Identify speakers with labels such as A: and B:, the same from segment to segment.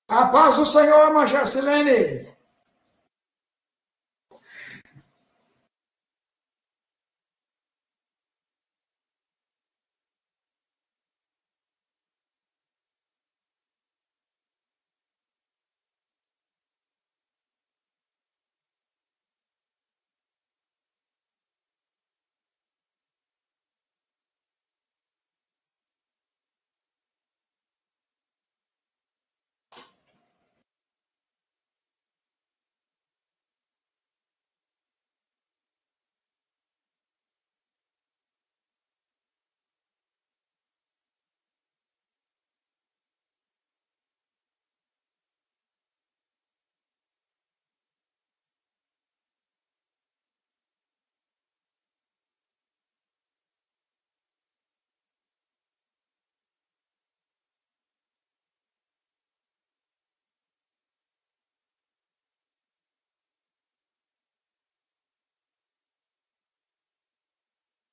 A: A paz do Senhor, irmã Jarcilene.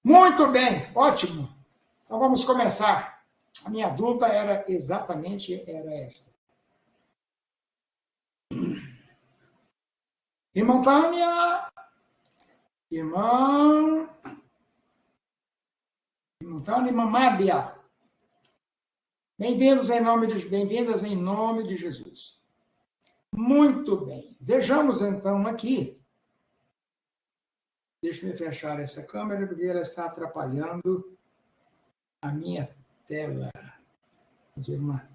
A: Muito bem, ótimo. Então vamos começar. A minha dúvida era exatamente esta. Irmã Tânia, irmã Tânia, irmã Mábia. Bem-vindas em nome de Jesus. Muito bem. Vejamos então aqui. Deixa eu fechar essa câmera porque ela está atrapalhando a minha tela. Vou fazer uma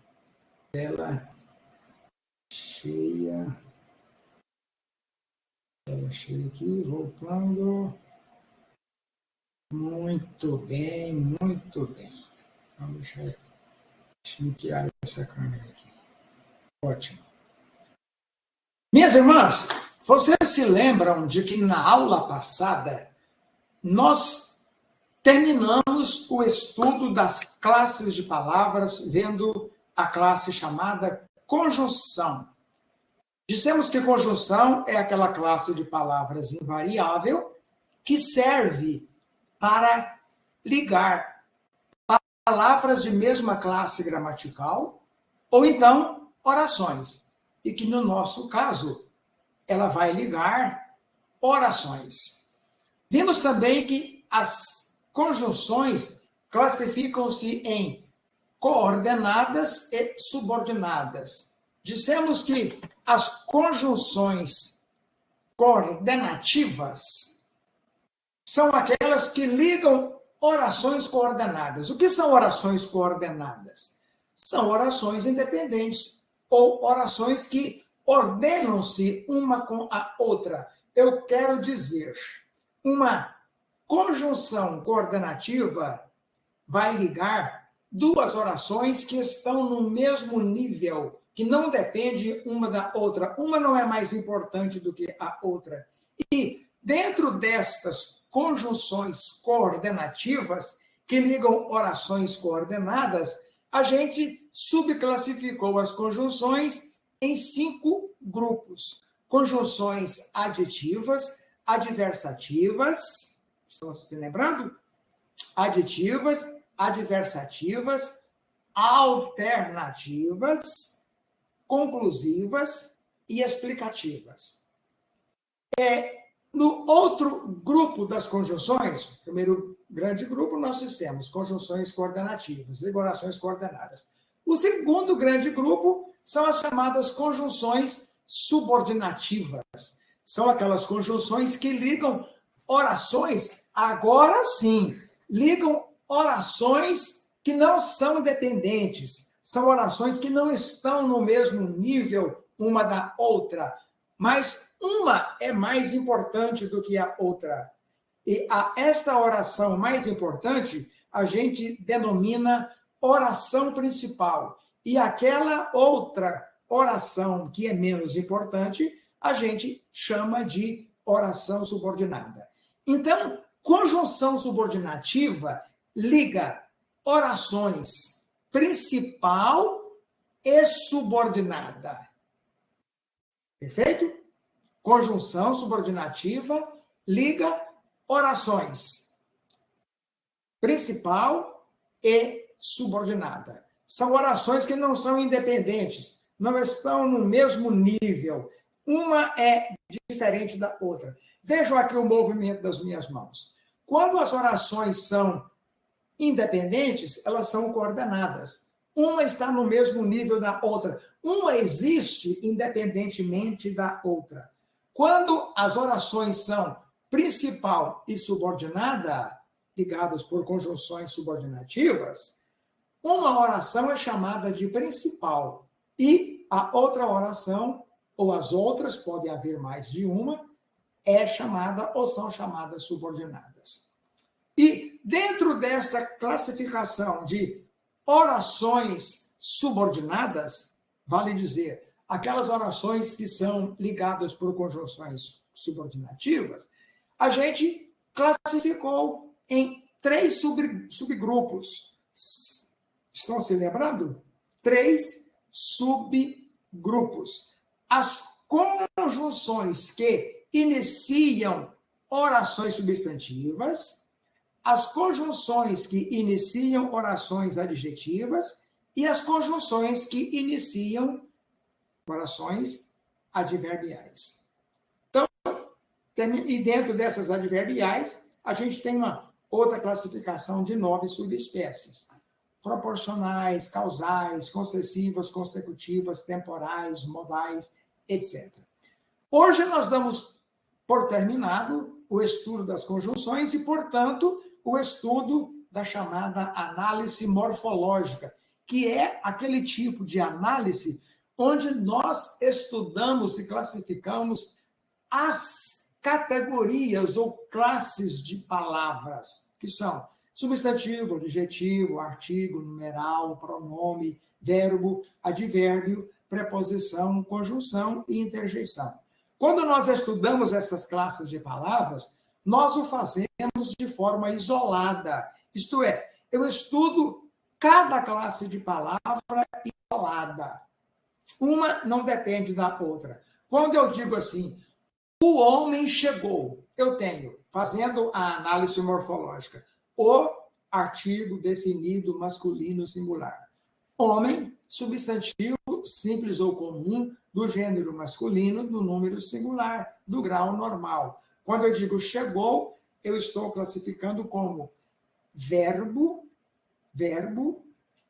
A: tela cheia. Tela cheia aqui, voltando. Muito bem, muito bem. Então, deixa eu tirar essa câmera aqui. Ótimo. Minhas irmãs, vocês se lembram de que na aula passada nós terminamos o estudo das classes de palavras vendo a classe chamada conjunção. Dissemos que conjunção é aquela classe de palavras invariável que serve para ligar palavras de mesma classe gramatical ou então orações. E que no nosso caso, ela vai ligar orações. Vimos também que as conjunções classificam-se em coordenadas e subordinadas. Dissemos que as conjunções coordenativas são aquelas que ligam orações coordenadas. O que são orações coordenadas? São orações independentes ou orações que ordenam-se uma com a outra. Eu quero dizer, uma conjunção coordenativa vai ligar duas orações que estão no mesmo nível, que não depende uma da outra. Uma não é mais importante do que a outra. E dentro destas conjunções coordenativas, que ligam orações coordenadas, a gente subclassificou as conjunções em 5 grupos. Conjunções aditivas, adversativas, estão se lembrando? Aditivas, adversativas, alternativas, conclusivas e explicativas. No outro grupo das conjunções, primeiro grande grupo, nós dissemos conjunções coordenativas, ligações coordenadas. O segundo grande grupo são as chamadas conjunções subordinativas. São aquelas conjunções que ligam orações, agora sim, ligam orações que não são dependentes, são orações que não estão no mesmo nível uma da outra, mas uma é mais importante do que a outra. E esta oração mais importante, a gente denomina oração principal. E aquela outra oração que é menos importante, a gente chama de oração subordinada. Então, conjunção subordinativa liga orações principal e subordinada. Perfeito? Conjunção subordinativa liga orações principal e subordinada. São orações que não são independentes, não estão no mesmo nível. Uma é diferente da outra. Vejam aqui o movimento das minhas mãos. Quando as orações são independentes, elas são coordenadas. Uma está no mesmo nível da outra. Uma existe independentemente da outra. Quando as orações são principal e subordinada, ligadas por conjunções subordinativas, uma oração é chamada de principal e a outra oração, ou as outras, pode haver mais de uma, é chamada ou são chamadas subordinadas. E dentro desta classificação de orações subordinadas, vale dizer, aquelas orações que são ligadas por conjunções subordinativas, a gente classificou em 3 subgrupos. Estão se lembrando? 3 subgrupos. As conjunções que iniciam orações substantivas, as conjunções que iniciam orações adjetivas e as conjunções que iniciam orações adverbiais. Então, e dentro dessas adverbiais, a gente tem uma outra classificação de 9 subespécies. Proporcionais, causais, concessivas, consecutivas, temporais, modais, etc. Hoje nós damos por terminado o estudo das conjunções e, portanto, o estudo da chamada análise morfológica, que é aquele tipo de análise onde nós estudamos e classificamos as categorias ou classes de palavras, que são substantivo, adjetivo, artigo, numeral, pronome, verbo, advérbio, preposição, conjunção e interjeição. Quando nós estudamos essas classes de palavras, nós o fazemos de forma isolada. Isto é, eu estudo cada classe de palavra isolada. Uma não depende da outra. Quando eu digo assim, o homem chegou, eu tenho, fazendo a análise morfológica, o artigo definido masculino singular. Homem, substantivo simples ou comum do gênero masculino, do número singular, do grau normal. Quando eu digo chegou, eu estou classificando como verbo,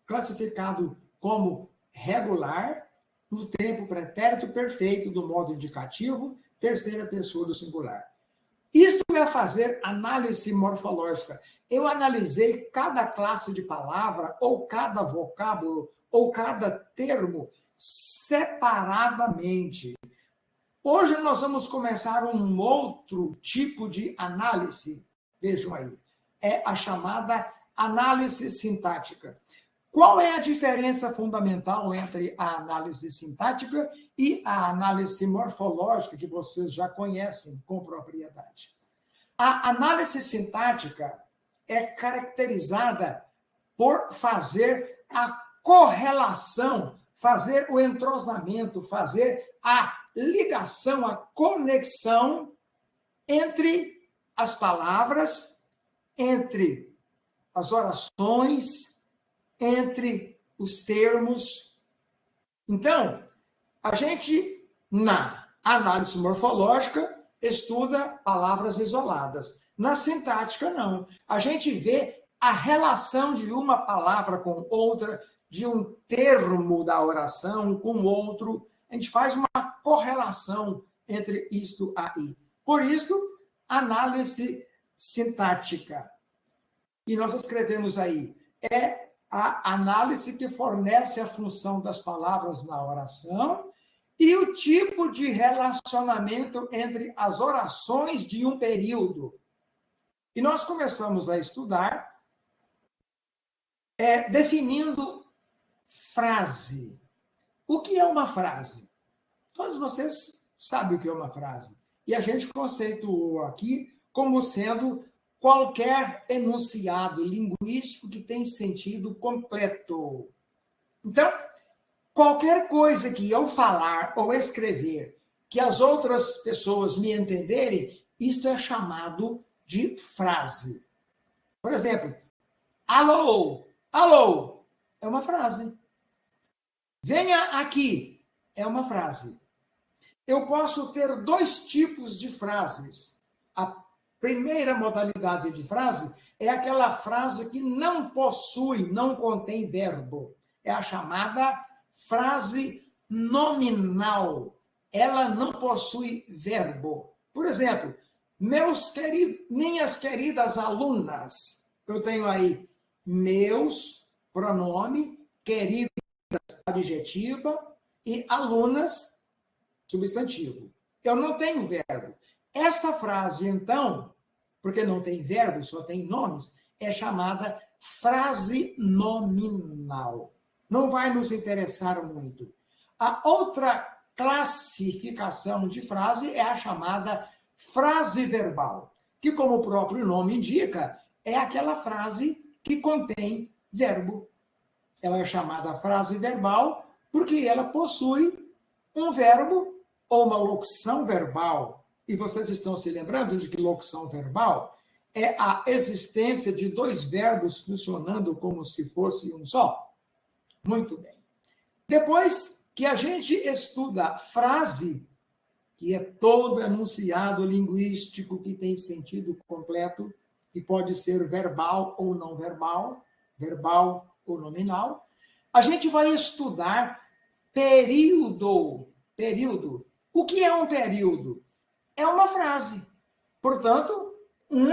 A: classificado como regular, no tempo pretérito perfeito do modo indicativo, terceira pessoa do singular. Isto é fazer análise morfológica. Eu analisei cada classe de palavra, ou cada vocábulo, ou cada termo separadamente. Hoje nós vamos começar um outro tipo de análise. Vejam aí. É a chamada análise sintática. Qual é a diferença fundamental entre a análise sintática e a análise morfológica, que vocês já conhecem com propriedade? A análise sintática é caracterizada por fazer a correlação, fazer o entrosamento, fazer a ligação, a conexão entre as palavras, entre as orações, entre os termos. Então, a gente, na análise morfológica, estuda palavras isoladas. Na sintática, não. A gente vê a relação de uma palavra com outra, de um termo da oração com outro. A gente faz uma correlação entre isto aí. Por isso, análise sintática. E nós escrevemos aí, é a análise que fornece a função das palavras na oração e o tipo de relacionamento entre as orações de um período. E nós começamos a estudar definindo frase. O que é uma frase? Todos vocês sabem o que é uma frase. E a gente conceituou aqui como sendo qualquer enunciado linguístico que tem sentido completo. Então, qualquer coisa que eu falar ou escrever que as outras pessoas me entenderem, isto é chamado de frase. Por exemplo, alô, alô, é uma frase. Venha aqui, é uma frase. Eu posso ter dois tipos de frases. A primeira modalidade de frase é aquela frase que não possui, não contém verbo. É a chamada frase nominal. Ela não possui verbo. Por exemplo, minhas queridas alunas, eu tenho aí meus, pronome, queridas, adjetiva, e alunas, substantivo. Eu não tenho verbo. Esta frase, então, porque não tem verbo, só tem nomes, é chamada frase nominal. Não vai nos interessar muito. A outra classificação de frase é a chamada frase verbal, que, como o próprio nome indica, é aquela frase que contém verbo. Ela é chamada frase verbal porque ela possui um verbo ou uma locução verbal. E vocês estão se lembrando de que locução verbal é a existência de dois verbos funcionando como se fosse um só? Muito bem. Depois que a gente estuda frase, que é todo enunciado linguístico que tem sentido completo, e pode ser verbal ou não verbal, verbal ou nominal, a gente vai estudar período. Período. O que é um período? É uma frase. Portanto, um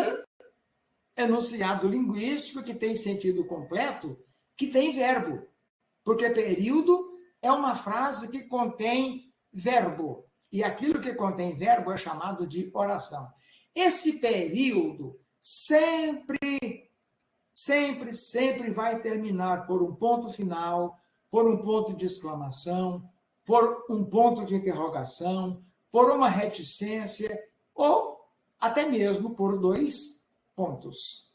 A: enunciado linguístico que tem sentido completo, que tem verbo. Porque período é uma frase que contém verbo. E aquilo que contém verbo é chamado de oração. Esse período sempre vai terminar por um ponto final, por um ponto de exclamação, por um ponto de interrogação, por uma reticência, ou até mesmo por dois pontos.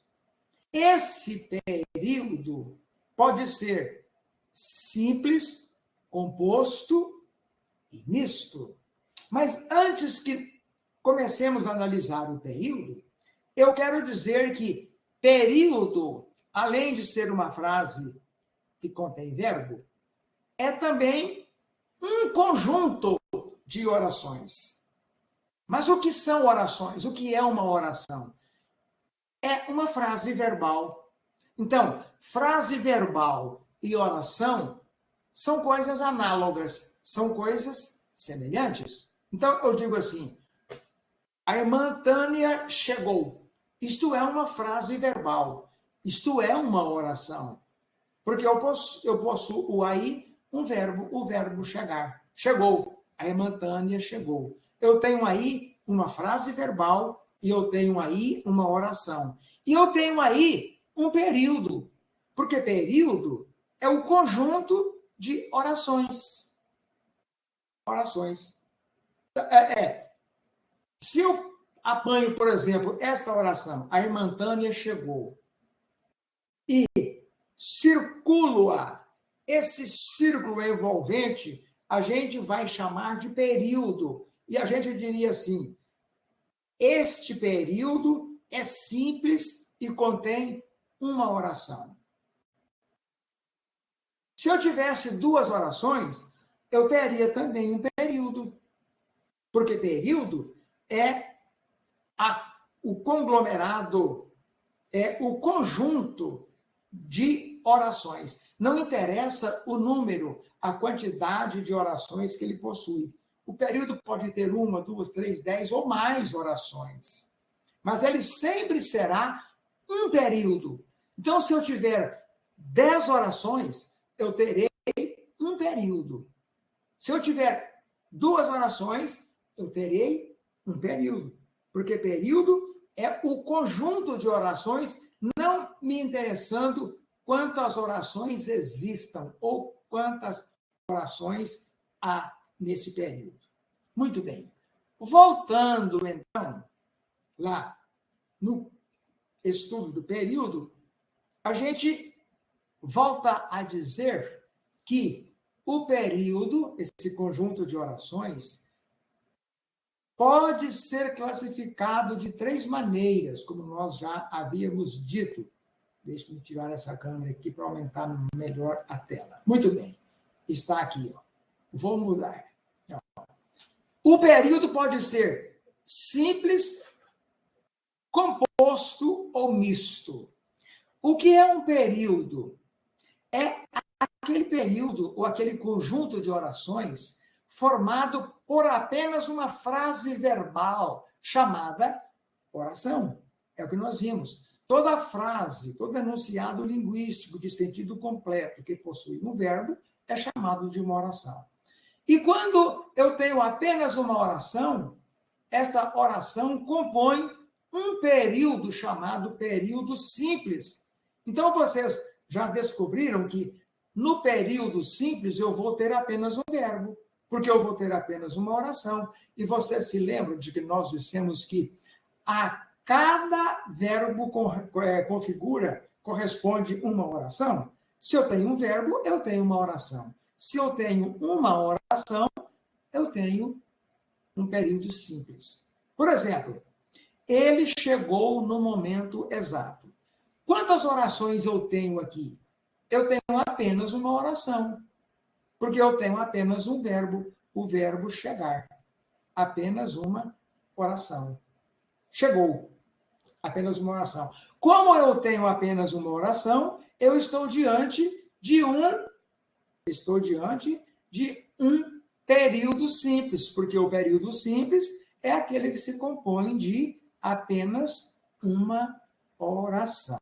A: Esse período pode ser simples, composto e misto. Mas antes que comecemos a analisar o período, eu quero dizer que período, além de ser uma frase que contém verbo, é também um conjunto de orações. Mas o que são orações? O que é uma oração? É uma frase verbal. Então, frase verbal e oração são coisas análogas, são coisas semelhantes. Então, eu digo assim, a irmã Tânia chegou. Isto é uma frase verbal. Isto é uma oração. Porque eu possuo aí um verbo, o verbo chegar. Chegou. A irmã Tânia chegou. Eu tenho aí uma frase verbal e eu tenho aí uma oração. E eu tenho aí um período. Porque período é o conjunto de orações. Orações. Se eu apanho, por exemplo, esta oração, a irmã Tânia chegou, e circulo-a, esse círculo envolvente, a gente vai chamar de período. E a gente diria assim, este período é simples e contém uma oração. Se eu tivesse duas orações, eu teria também um período. Porque período é o conglomerado, é o conjunto de orações. Não interessa o número, a quantidade de orações que ele possui. O período pode ter 1, 2, 3, 10 ou mais orações. Mas ele sempre será um período. Então, se eu tiver 10 orações, eu terei um período. Se eu tiver 2 orações, eu terei um período. Porque período é o conjunto de orações, não me interessando quantas orações existam ou quantas orações há nesse período. Muito bem. Voltando, então, lá no estudo do período, a gente volta a dizer que o período, esse conjunto de orações, pode ser classificado de 3 maneiras, como nós já havíamos dito. Deixe-me tirar essa câmera aqui para aumentar melhor a tela. Muito bem, está aqui. Ó. Vou mudar. O período pode ser simples, composto ou misto. O que é um período? É aquele período ou aquele conjunto de orações formado por apenas uma frase verbal chamada oração. É o que nós vimos. Toda frase, todo enunciado linguístico de sentido completo que possui um verbo é chamado de uma oração. E quando eu tenho apenas uma oração, esta oração compõe um período chamado período simples. Então, vocês já descobriram que no período simples eu vou ter apenas um verbo, porque eu vou ter apenas uma oração. E vocês se lembram de que nós dissemos que a cada verbo corresponde uma oração? Se eu tenho um verbo, eu tenho uma oração. Se eu tenho uma oração, eu tenho um período simples. Por exemplo, ele chegou no momento exato. Quantas orações eu tenho aqui? Eu tenho apenas uma oração, porque eu tenho apenas um verbo, o verbo chegar. Apenas uma oração. Chegou. Apenas uma oração. Como eu tenho apenas uma oração, eu estou diante de um período simples, porque o período simples é aquele que se compõe de apenas uma oração.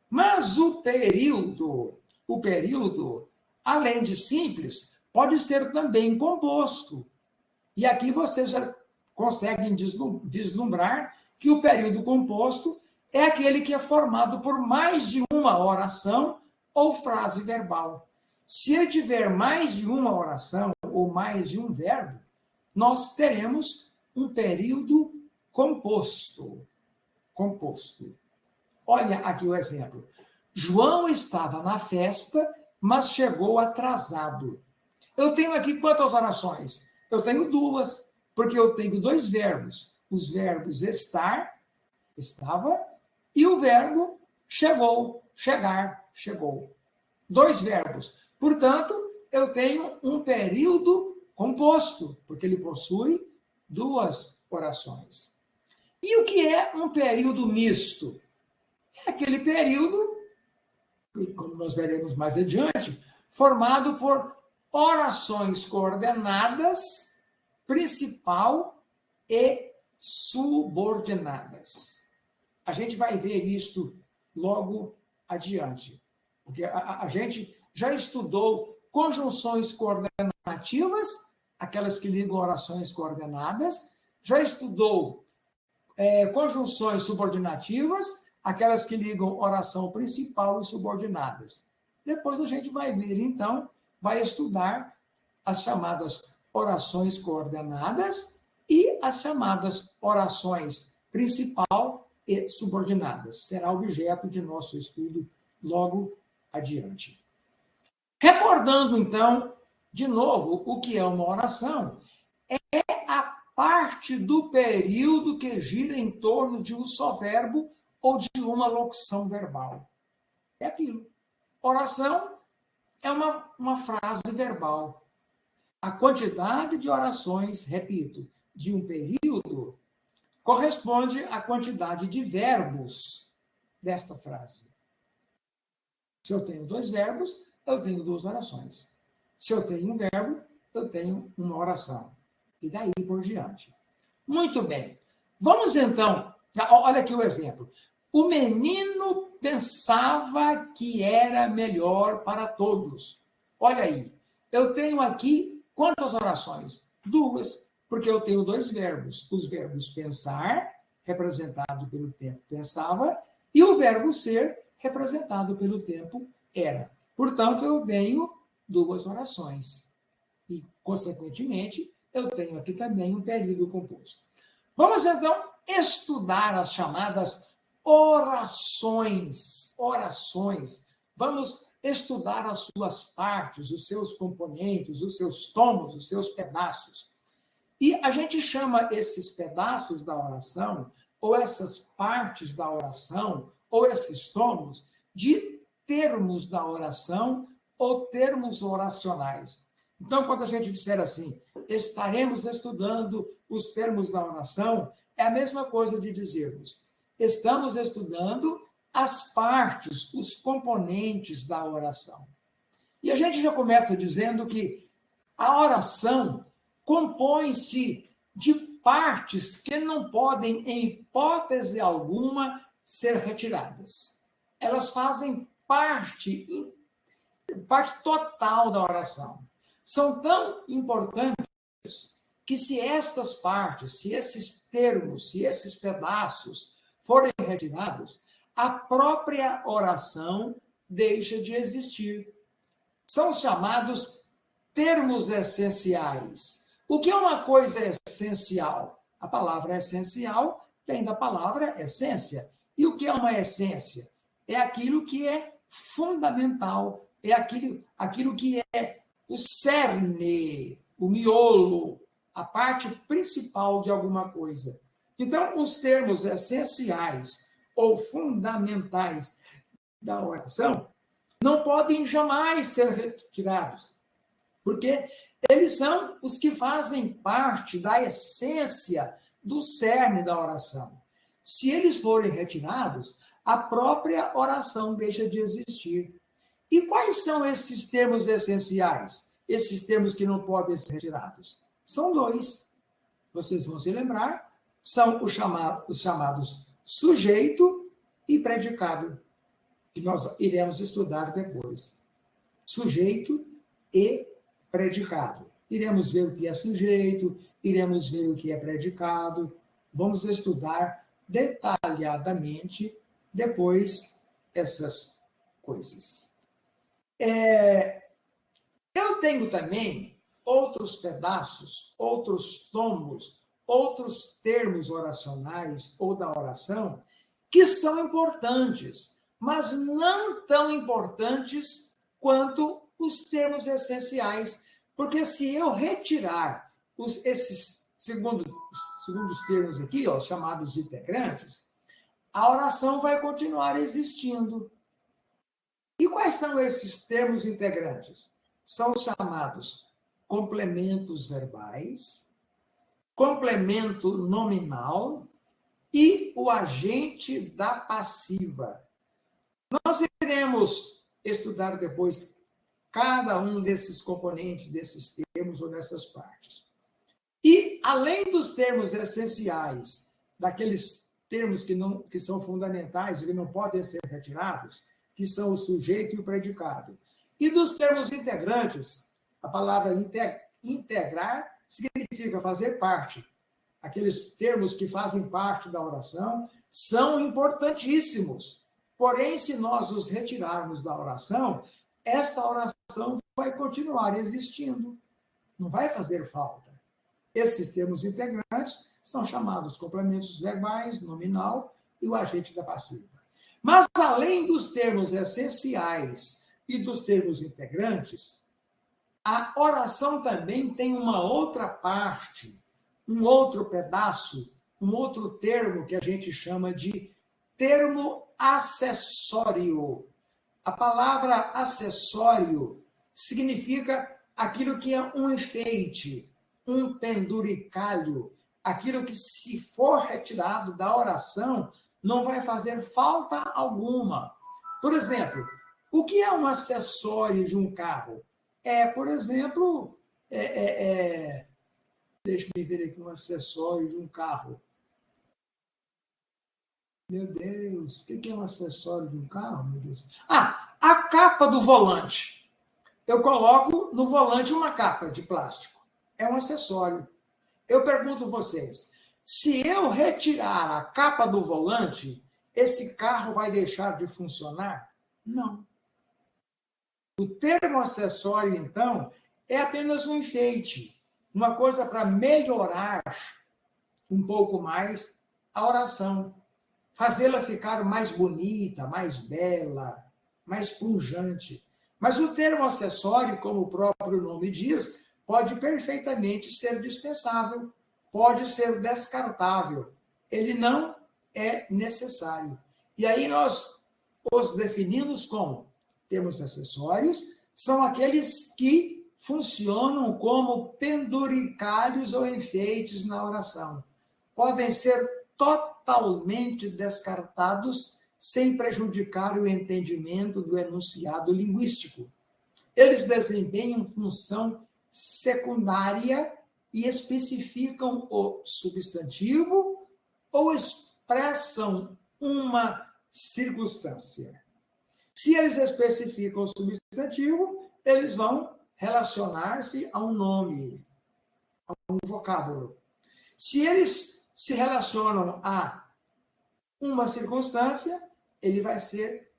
A: Mas o período, além de simples, pode ser também composto. E aqui vocês já conseguem vislumbrar que o período composto é aquele que é formado por mais de uma oração ou frase verbal. Se ele tiver mais de uma oração ou mais de um verbo, nós teremos um período composto. Olha aqui o exemplo. João estava na festa, mas chegou atrasado. Eu tenho aqui quantas orações? Eu tenho duas, porque eu tenho dois verbos. Os verbos estar, estava, e o verbo chegou, chegar, chegou. Dois verbos. Portanto, eu tenho um período composto, porque ele possui duas orações. E o que é um período misto? É aquele período, como nós veremos mais adiante, formado por orações coordenadas, principal e subordinadas. A gente vai ver isto logo adiante, porque a gente já estudou conjunções coordenativas, aquelas que ligam orações coordenadas, já estudou conjunções subordinativas, aquelas que ligam oração principal e subordinadas. Depois a gente vai ver, então, vai estudar as chamadas orações coordenadas e as chamadas orações principal e subordinadas. Será objeto de nosso estudo logo adiante. Recordando, então, de novo, o que é uma oração, é a parte do período que gira em torno de um só verbo ou de uma locução verbal. É aquilo. Oração é uma frase verbal. A quantidade de orações, repito, de um período corresponde à quantidade de verbos desta frase. Se eu tenho dois verbos, eu tenho duas orações. Se eu tenho um verbo, eu tenho uma oração. E daí por diante. Muito bem. Vamos então, olha aqui o exemplo. O menino pensava que era melhor para todos. Olha aí, eu tenho aqui quantas orações? Duas, porque eu tenho dois verbos. Os verbos pensar, representado pelo tempo pensava, e o verbo ser, representado pelo tempo era. Portanto, eu tenho duas orações. E, consequentemente, eu tenho aqui também um período composto. Vamos, então, estudar as chamadas orações. Vamos estudar as suas partes, os seus componentes, os seus tomos, os seus pedaços. E a gente chama esses pedaços da oração, ou essas partes da oração, ou esses tomos, de termos da oração ou termos oracionais. Então, quando a gente disser assim, estaremos estudando os termos da oração, é a mesma coisa de dizermos, estamos estudando as partes, os componentes da oração. E a gente já começa dizendo que a oração compõe-se de partes que não podem, em hipótese alguma, ser retiradas. Elas fazem parte total da oração. São tão importantes que se estas partes, se esses termos, se esses pedaços forem retirados, a própria oração deixa de existir. São chamados termos essenciais. O que é uma coisa essencial? A palavra essencial vem da palavra essência. E o que é uma essência? É aquilo que é fundamental, é aquilo que é o cerne, o miolo, a parte principal de alguma coisa. Então, os termos essenciais ou fundamentais da oração não podem jamais ser retirados, porque eles são os que fazem parte da essência do cerne da oração. Se eles forem retirados, a própria oração deixa de existir. E quais são esses termos essenciais? Esses termos que não podem ser retirados? São dois. Vocês vão se lembrar, são os chamados sujeito e predicado, que nós iremos estudar depois. Sujeito e predicado. Iremos ver o que é sujeito, iremos ver o que é predicado. Vamos estudar detalhadamente depois essas coisas. Eu tenho também outros pedaços, outros tomos, outros termos oracionais ou da oração que são importantes, mas não tão importantes quanto os termos essenciais, porque se eu retirar esses, segundo os termos aqui, chamados integrantes, a oração vai continuar existindo. E quais são esses termos integrantes? São chamados complementos verbais, complemento nominal e o agente da passiva. Nós iremos estudar depois cada um desses componentes, desses termos ou dessas partes. E, além dos termos essenciais, daqueles termos que são fundamentais e que não podem ser retirados, que são o sujeito e o predicado, e dos termos integrantes, a palavra integrar significa fazer parte. Aqueles termos que fazem parte da oração são importantíssimos. Porém, se nós os retirarmos da oração, esta oração vai continuar existindo. Não vai fazer falta. Esses termos integrantes são chamados complementos verbais, nominal e o agente da passiva. Mas, além dos termos essenciais e dos termos integrantes, a oração também tem uma outra parte, um outro pedaço, um outro termo que a gente chama de termo acessório. A palavra acessório significa aquilo que é um enfeite, um penduricalho, aquilo que, se for retirado da oração, não vai fazer falta alguma. Por exemplo, o que é um acessório de um carro? Por exemplo, deixa-me ver aqui um acessório de um carro. Meu Deus, o que é um acessório de um carro, meu Deus? A capa do volante. Eu coloco no volante uma capa de plástico. É um acessório. Eu pergunto a vocês, se eu retirar a capa do volante, esse carro vai deixar de funcionar? Não. O termo acessório, então, é apenas um enfeite, uma coisa para melhorar um pouco mais a oração, fazê-la ficar mais bonita, mais bela, mais pungente. Mas o termo acessório, como o próprio nome diz, pode perfeitamente ser dispensável, pode ser descartável. Ele não é necessário. E aí nós os definimos como termos acessórios, são aqueles que funcionam como penduricalhos ou enfeites na oração. Podem ser totalmente descartados sem prejudicar o entendimento do enunciado linguístico. Eles desempenham função secundária e especificam o substantivo ou expressam uma circunstância. Se eles especificam o substantivo, eles vão relacionar-se a um nome, a um vocábulo. Se eles se relacionam a uma circunstância, ele vai ser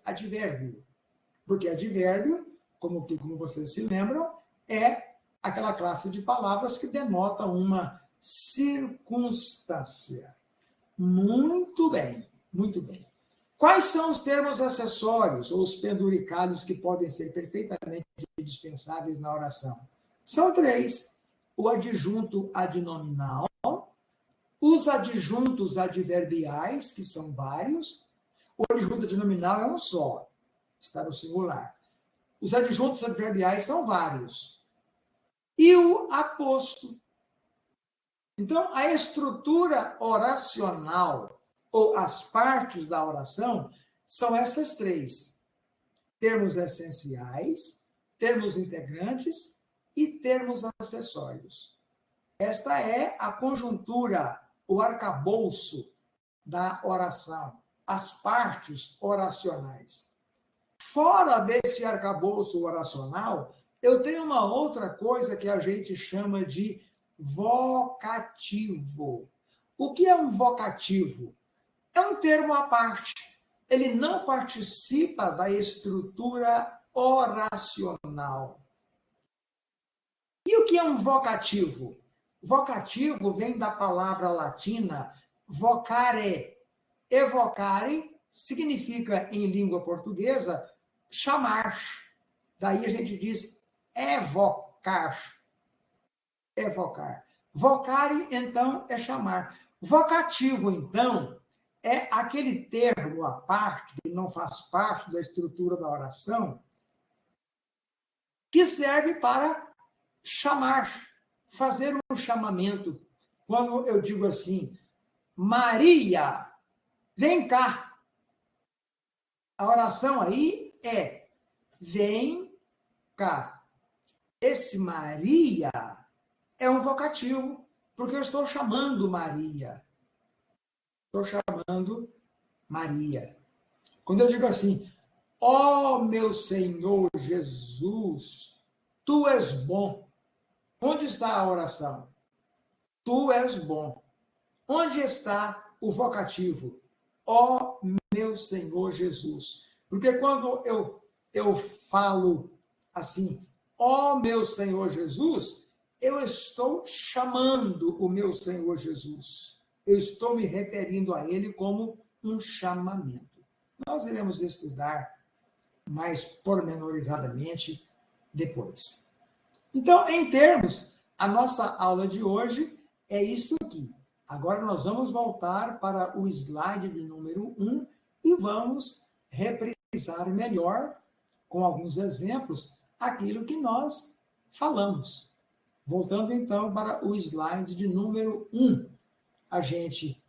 A: advérbio. Porque advérbio, como vocês se lembram, é aquela classe de palavras que denota uma circunstância. Muito bem, muito bem. Quais são os termos acessórios ou os penduricalhos que podem ser perfeitamente dispensáveis na oração? São 3. O adjunto adnominal, os adjuntos adverbiais, que são vários. O adjunto adnominal é um só, está no singular. Os adjuntos adverbiais são vários. E o aposto. Então, a estrutura oracional, ou as partes da oração, são essas 3. Termos essenciais, termos integrantes e termos acessórios. Esta é a conjuntura, o arcabouço da oração, as partes oracionais. Fora desse arcabouço oracional, eu tenho uma outra coisa que a gente chama de vocativo. O que é um vocativo? É um termo à parte. Ele não participa da estrutura oracional. E o que é um vocativo? Vocativo vem da palavra latina vocare. Evocare significa, em língua portuguesa, chamar. Daí a gente diz evocar. Evocar. Vocare, então, é chamar. Vocativo, então, é aquele termo à parte, que não faz parte da estrutura da oração, que serve para chamar, fazer um chamamento. Quando eu digo assim, Maria, vem cá. A oração aí é, vem cá. Esse Maria é um vocativo, porque eu estou chamando Maria. Estou chamando Maria. Quando eu digo assim, ó meu Senhor Jesus, tu és bom. Onde está a oração? Tu és bom. Onde está o vocativo? Ó meu Senhor Jesus. Porque quando eu falo assim, ó meu Senhor Jesus, eu estou chamando o meu Senhor Jesus. Eu estou me referindo a ele como um chamamento. Nós iremos estudar mais pormenorizadamente depois. Então, em termos, a nossa aula de hoje é isso aqui. Agora nós vamos voltar para o slide de número 1 e vamos reprisar melhor, com alguns exemplos, aquilo que nós falamos. Voltando então para o slide de número 1. A gente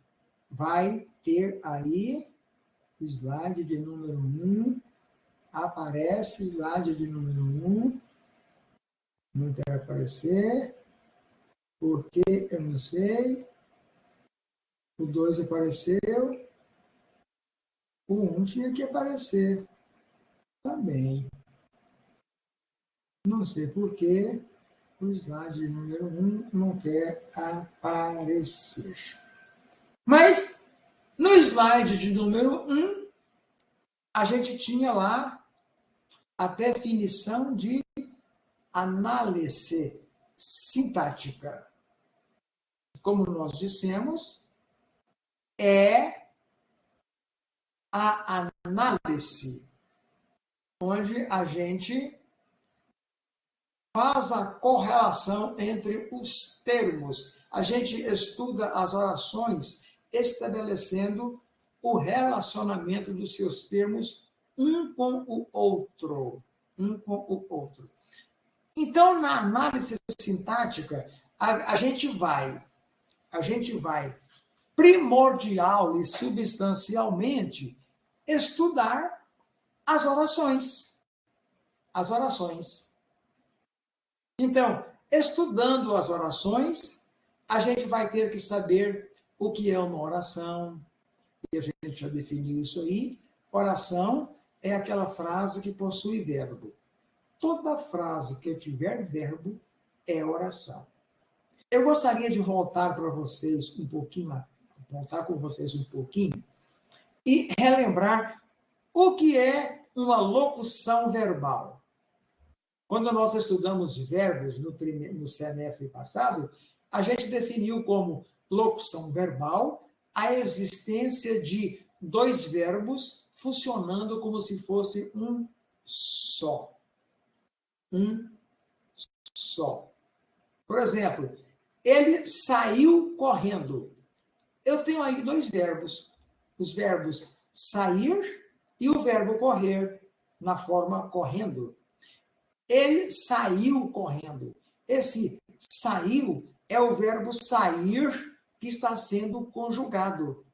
A: vai ter aí slide de número 1. Aparece slide de número 1. Não quer aparecer. Porque eu não sei. O 2 apareceu. O 1 tinha que aparecer também. Não sei por que o slide número 1 não quer aparecer. Mas, no slide de número 1, a gente tinha lá a definição de análise sintática. Como nós dissemos, é a análise onde a gente faz a correlação entre os termos. A gente estuda as orações estabelecendo o relacionamento dos seus termos um com o outro. Um com o outro. Então, na análise sintática, a gente vai primordial e substancialmente estudar as orações. As orações. Então, estudando as orações, a gente vai ter que saber o que é uma oração, e a gente já definiu isso aí. Oração é aquela frase que possui verbo. Toda frase que tiver verbo é oração. Eu gostaria de voltar para vocês um pouquinho, voltar com vocês um pouquinho e relembrar o que é uma locução verbal. Quando nós estudamos verbos no semestre passado, a gente definiu como locução verbal a existência de dois verbos funcionando como se fosse um só. Um só. Por exemplo, ele saiu correndo. Eu tenho aí dois verbos. Os verbos sair e o verbo correr, na forma correndo. Ele saiu correndo. Esse saiu é o verbo sair que está sendo conjugado.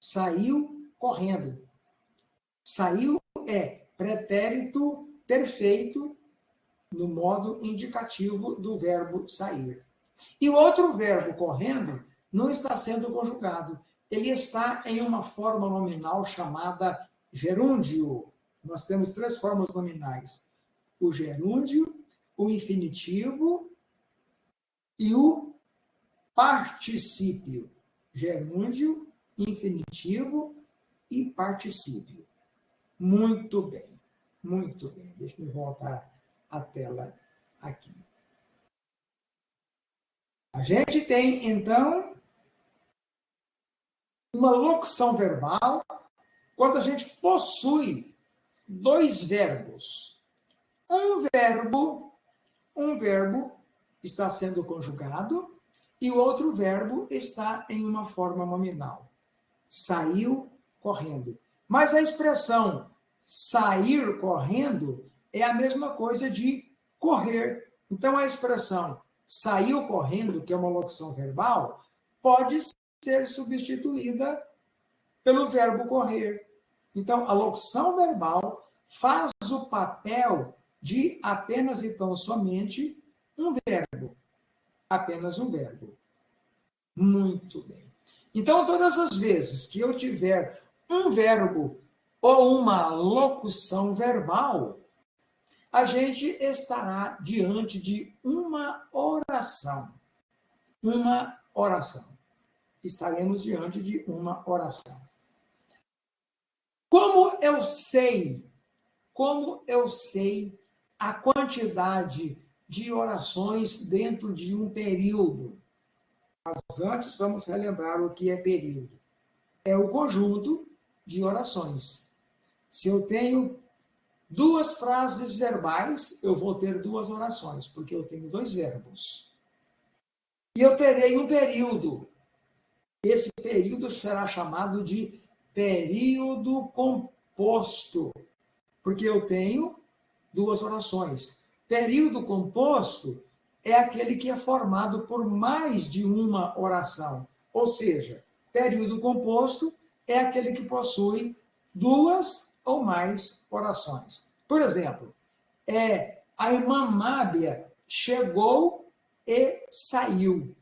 A: Saiu correndo. Saiu é pretérito perfeito no modo indicativo do verbo sair. E o outro verbo correndo não está sendo conjugado. Ele está em uma forma nominal chamada gerúndio. Nós temos três formas nominais: o gerúndio, o infinitivo e o particípio. Gerúndio, infinitivo e particípio. Muito bem, muito bem. Deixa eu voltar a tela aqui. A gente tem, então, uma locução verbal quando a gente possui dois verbos. Um verbo está sendo conjugado e o outro verbo está em uma forma nominal. Saiu correndo. Mas a expressão sair correndo é a mesma coisa de correr. Então, a expressão saiu correndo, que é uma locução verbal, pode ser substituída pelo verbo correr. Então, a locução verbal faz o papel de apenas e tão somente um verbo. Apenas um verbo. Muito bem. Então, todas as vezes que eu tiver um verbo ou uma locução verbal, a gente estará diante de uma oração. Uma oração. Estaremos diante de uma oração. Como eu sei a quantidade de orações dentro de um período? Mas antes vamos relembrar o que é período. É o conjunto de orações. Se eu tenho duas frases verbais, eu vou ter duas orações, porque eu tenho dois verbos. E eu terei um período. Esse período será chamado de período composto, porque eu tenho duas orações. Período composto é aquele que é formado por mais de uma oração. Ou seja, período composto é aquele que possui duas ou mais orações. Por exemplo, a irmã Mábia chegou e saiu.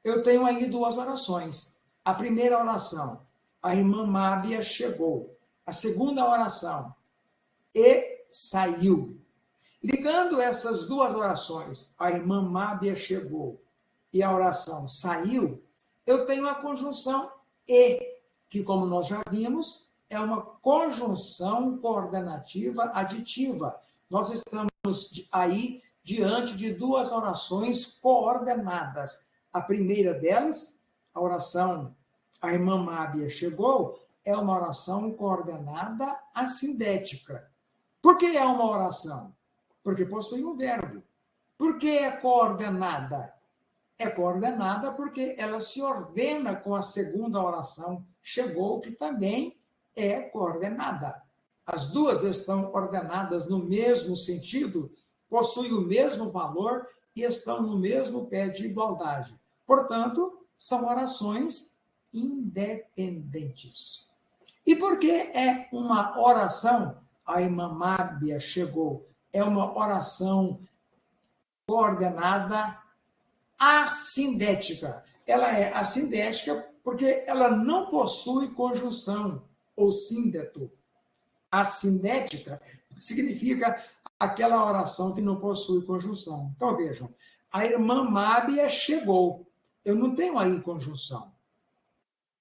A: Eu tenho aí duas orações. A primeira oração, a irmã Mábia chegou. A segunda oração, e saiu. Ligando essas duas orações, a irmã Mábia chegou e a oração saiu, eu tenho a conjunção e, que, como nós já vimos, é uma conjunção coordenativa aditiva. Nós estamos aí diante de duas orações coordenadas. A primeira delas, a oração a irmã Mábia chegou, é uma oração coordenada assindética. Por que é uma oração? Porque possui um verbo. Por que é coordenada? É coordenada porque ela se ordena com a segunda oração chegou, que também é coordenada. as duas estão ordenadas no mesmo sentido, possuem o mesmo valor e estão no mesmo pé de igualdade. Portanto, são orações independentes. E por que é uma oração? A irmã Mábia chegou. É uma oração coordenada assindética. Ela é assindética porque ela não possui conjunção ou síndeto. Assindética significa aquela oração que não possui conjunção. Então, vejam, a irmã Mábia chegou. Eu não tenho aí conjunção.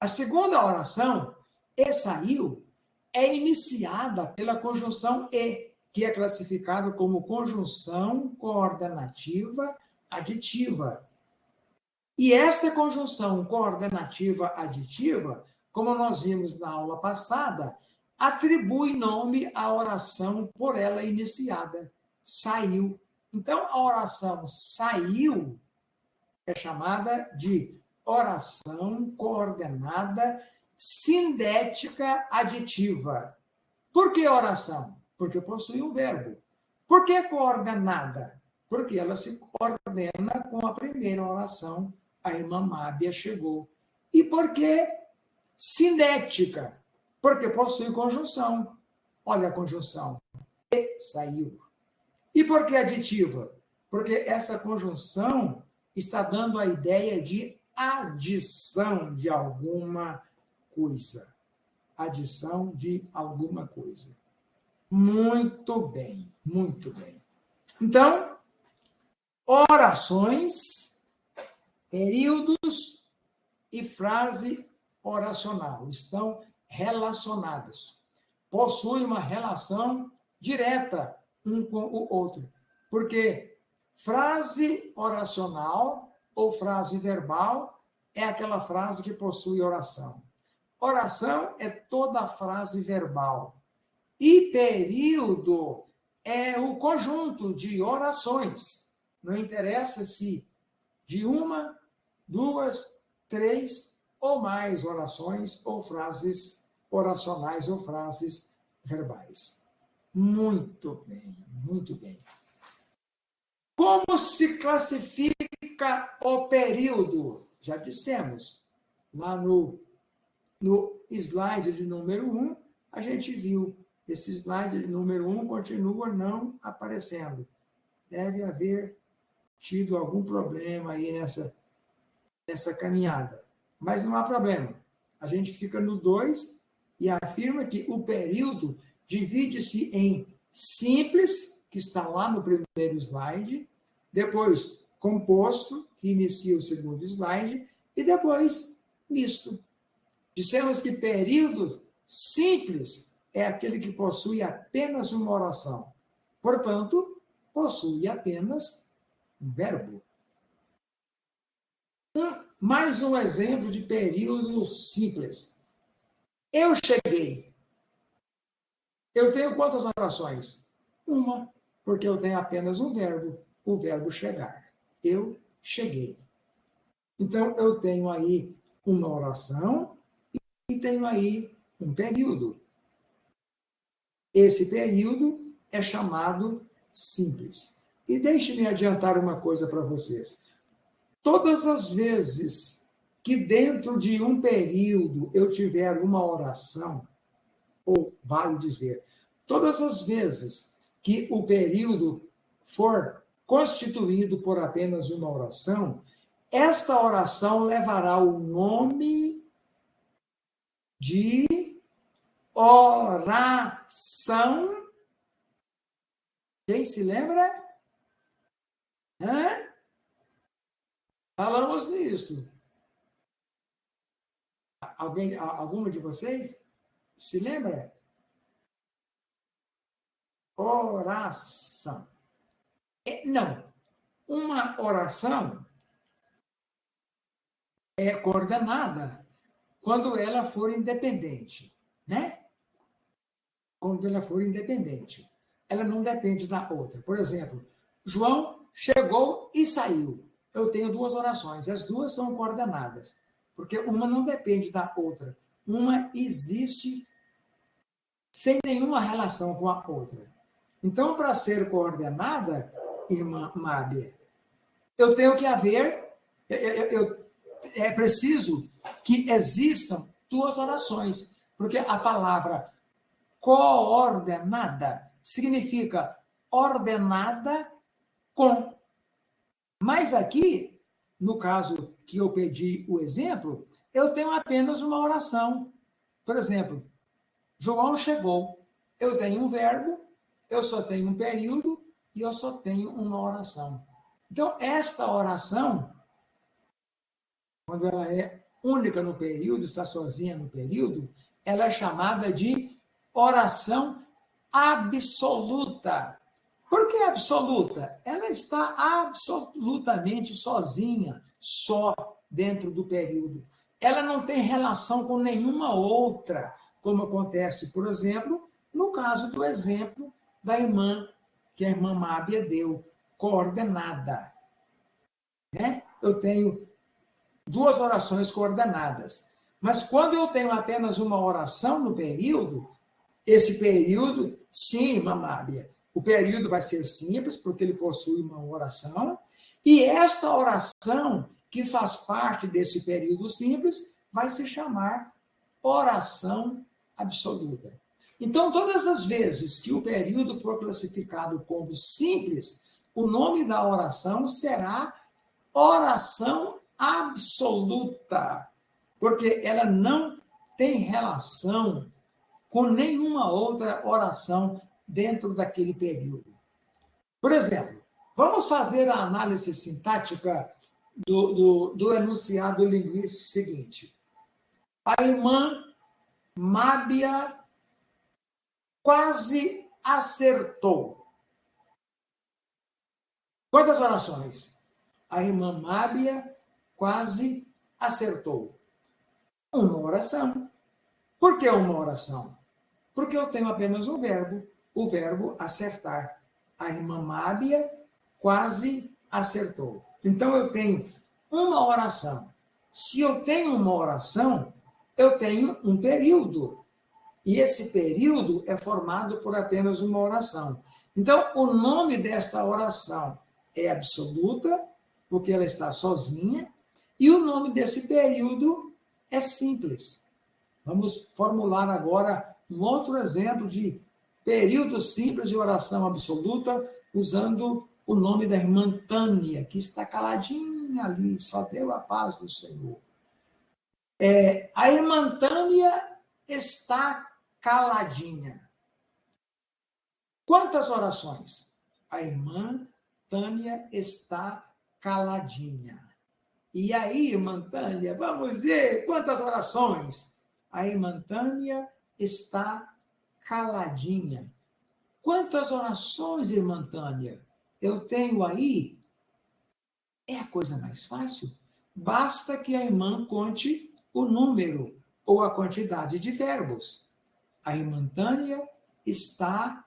A: A segunda oração, e saiu, é iniciada pela conjunção e, que é classificada como conjunção coordenativa aditiva. E esta conjunção coordenativa aditiva, como nós vimos na aula passada, atribui nome à oração por ela iniciada, saiu. Então, a oração saiu é chamada de oração coordenada sindética aditiva. Por que oração? Porque possui um verbo. Por que coordenada? Porque ela se coordena com a primeira oração, a irmã Mábia chegou. E por que sindética? Porque possui conjunção. Olha a conjunção. E saiu. E por que aditiva? Porque essa conjunção está dando a ideia de adição de alguma coisa. Adição de alguma coisa. Muito bem, muito bem. Então, orações, períodos e frase oracional estão relacionados. Possuem uma relação direta um com o outro. Porque frase oracional ou frase verbal é aquela frase que possui oração. Oração é toda a frase verbal. E período é o conjunto de orações. Não interessa se de uma, duas, três ou mais orações ou frases oracionais ou frases verbais. Muito bem, muito bem. Como se classifica o período? Já dissemos, lá no slide de número 1, a gente viu. Esse slide de número 1 continua não aparecendo. Deve haver tido algum problema aí nessa caminhada. Mas não há problema. A gente fica no 2 e afirma que o período divide-se em simples, que está lá no primeiro slide, depois composto, que inicia o segundo slide, e depois misto. Dissemos que período simples é aquele que possui apenas uma oração. Portanto, possui apenas um verbo. Mais um exemplo de período simples. Eu cheguei. Eu tenho quantas orações? Uma, porque eu tenho apenas um verbo, o verbo chegar. Eu cheguei. Então, eu tenho aí uma oração e tenho aí um período. Esse período é chamado simples. E deixe-me adiantar uma coisa para vocês. Todas as vezes que dentro de um período eu tiver uma oração, ou vale dizer, todas as vezes que o período for constituído por apenas uma oração, esta oração levará o nome de oração. Quem se lembra? Falamos nisso. Alguma de vocês se lembra? Oração. Não. Uma oração é coordenada quando ela for independente, né? Quando ela for independente. Ela não depende da outra. Por exemplo, João chegou e saiu. Eu tenho duas orações. As duas são coordenadas, porque uma não depende da outra. Uma existe sem nenhuma relação com a outra. Então, para ser coordenada, irmã Mábia, eu tenho que haver, é preciso que existam duas orações, porque a palavra coordenada significa ordenada com. Mas aqui, no caso que eu pedi o exemplo, eu tenho apenas uma oração. Por exemplo, João chegou. Eu tenho um verbo, eu só tenho um período e eu só tenho uma oração. Então, esta oração, quando ela é única no período, está sozinha no período, ela é chamada de oração absoluta. Por que absoluta? Ela está absolutamente sozinha, só dentro do período. Ela não tem relação com nenhuma outra, como acontece, por exemplo, no caso do exemplo da irmã, que a irmã Mábia deu, coordenada. Né? Eu tenho duas orações coordenadas. Mas quando eu tenho apenas uma oração no período, esse período, sim, irmã Mábia, o período vai ser simples, porque ele possui uma oração, e esta oração, que faz parte desse período simples, vai se chamar oração absoluta. Então, todas as vezes que o período for classificado como simples, o nome da oração será oração absoluta, porque ela não tem relação com nenhuma outra oração dentro daquele período. Por exemplo, vamos fazer a análise sintática do enunciado linguístico seguinte. A irmã Mábia quase acertou. Quantas orações? A irmã Mábia quase acertou. Uma oração. Por que uma oração? Porque eu tenho apenas um verbo, o verbo acertar. A irmã Mábia quase acertou. Então, eu tenho uma oração. Se eu tenho uma oração, eu tenho um período. E esse período é formado por apenas uma oração. Então, o nome desta oração é absoluta, porque ela está sozinha, e o nome desse período é simples. Vamos formular agora um outro exemplo de período simples de oração absoluta, usando o nome da irmã Tânia, que está caladinha ali, só deu a paz do Senhor. A irmã Tânia está caladinha. Quantas orações? A irmã Tânia está caladinha. E aí, irmã Tânia, vamos ver quantas orações? A irmã Tânia está caladinha. Quantas orações, irmã Tânia? Eu tenho aí? É a coisa mais fácil. Basta que a irmã conte o número ou a quantidade de verbos. A irmã Tânia está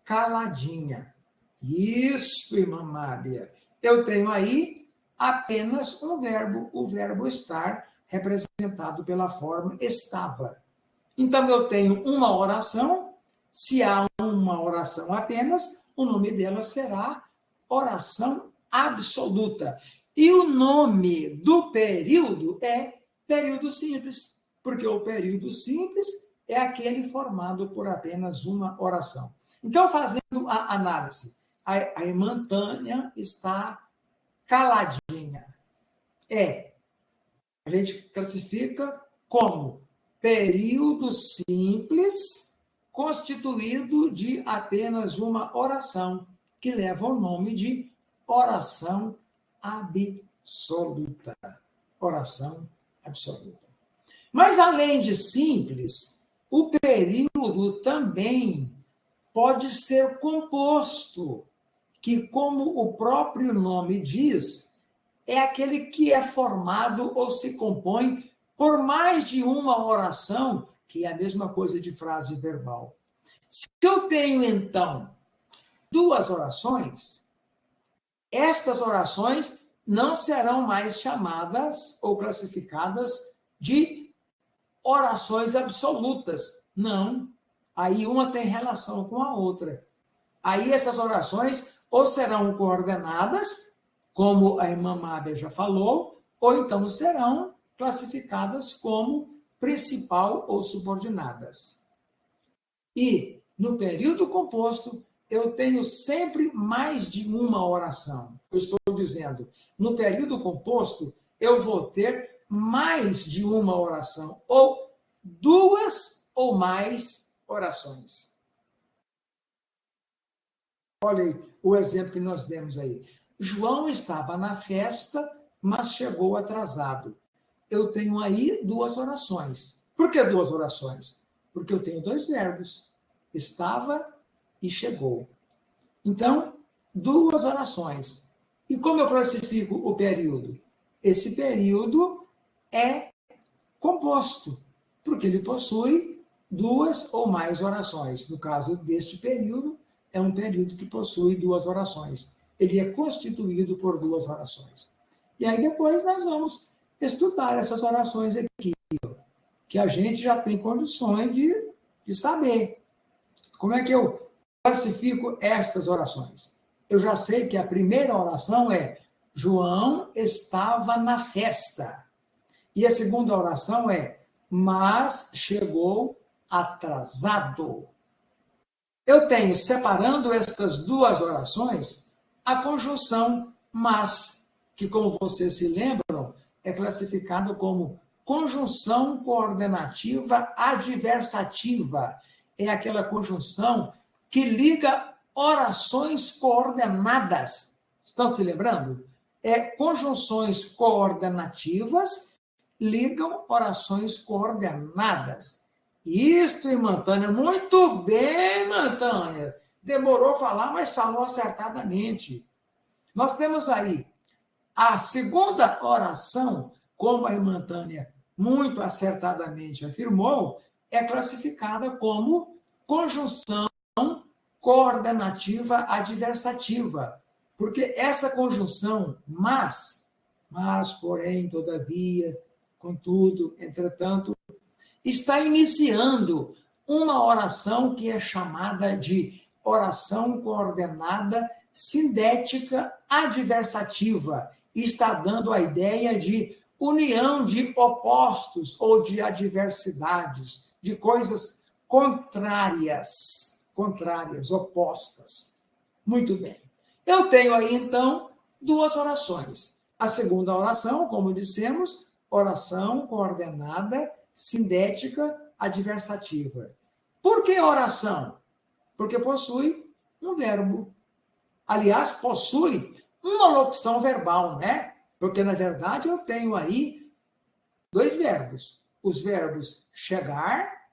A: caladinha. Isso, irmã Mábia. Eu tenho aí apenas um verbo, o verbo estar, representado pela forma estava. Então, eu tenho uma oração. Se há uma oração apenas, o nome dela será oração absoluta. E o nome do período é período simples, porque o período simples é aquele formado por apenas uma oração. Então, fazendo a análise, a irmã Tânia está caladinha. A gente classifica como período simples constituído de apenas uma oração, que leva o nome de oração absoluta. Oração absoluta. Mas, além de simples, o período também pode ser composto, que, como o próprio nome diz, é aquele que é formado ou se compõe por mais de uma oração, que é a mesma coisa de frase verbal. Se eu tenho, então, duas orações, estas orações não serão mais chamadas ou classificadas de orações absolutas. Não. Aí uma tem relação com a outra. Aí essas orações ou serão coordenadas, como a irmã Mábia já falou, ou então serão classificadas como principal ou subordinadas. E no período composto, eu tenho sempre mais de uma oração. Eu estou dizendo, no período composto, eu vou ter mais de uma oração, ou duas ou mais orações. Olha aí o exemplo que nós demos aí. João estava na festa, mas chegou atrasado. Eu tenho aí duas orações. Por que duas orações? Porque eu tenho dois verbos. Estava e chegou. Então, duas orações. E como eu classifico o período? Esse período é composto, porque ele possui duas ou mais orações. No caso deste período, é um período que possui duas orações. Ele é constituído por duas orações. E aí depois nós vamos estudar essas orações aqui, que a gente já tem condições de saber. Como é que eu classifico estas orações? Eu já sei que a primeira oração é João estava na festa. E a segunda oração é mas chegou atrasado. Eu tenho, separando estas duas orações, a conjunção mas, que, como vocês se lembram, é classificado como conjunção coordenativa adversativa. É aquela conjunção que liga orações coordenadas. Estão se lembrando? Conjunções coordenativas ligam orações coordenadas. Isto, irmã Tânia, muito bem, irmã Tânia. Demorou a falar, mas falou acertadamente. Nós temos aí a segunda oração, como a irmã Tânia muito acertadamente afirmou, é classificada como conjunção coordenativa adversativa. Porque essa conjunção, mas, porém, todavia, contudo, entretanto, está iniciando uma oração que é chamada de oração coordenada sindética adversativa. Está dando a ideia de união de opostos ou de adversidades, de coisas contrárias, opostas. Muito bem. Eu tenho aí, então, duas orações. A segunda oração, como dissemos, oração coordenada sindética adversativa. Por que oração? Porque possui um verbo. Aliás, possui uma locução verbal, né? Porque, na verdade, eu tenho aí dois verbos. Os verbos chegar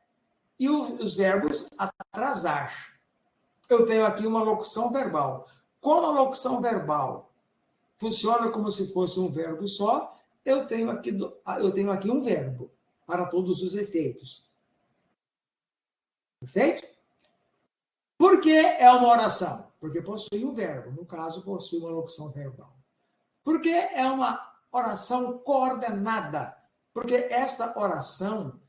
A: e os verbos atrasar. Eu tenho aqui uma locução verbal. Como a locução verbal funciona como se fosse um verbo só, eu tenho aqui um verbo para todos os efeitos. Perfeito? Por que é uma oração? Porque possui um verbo. No caso, possui uma locução verbal. Por que é uma oração coordenada? Porque esta oração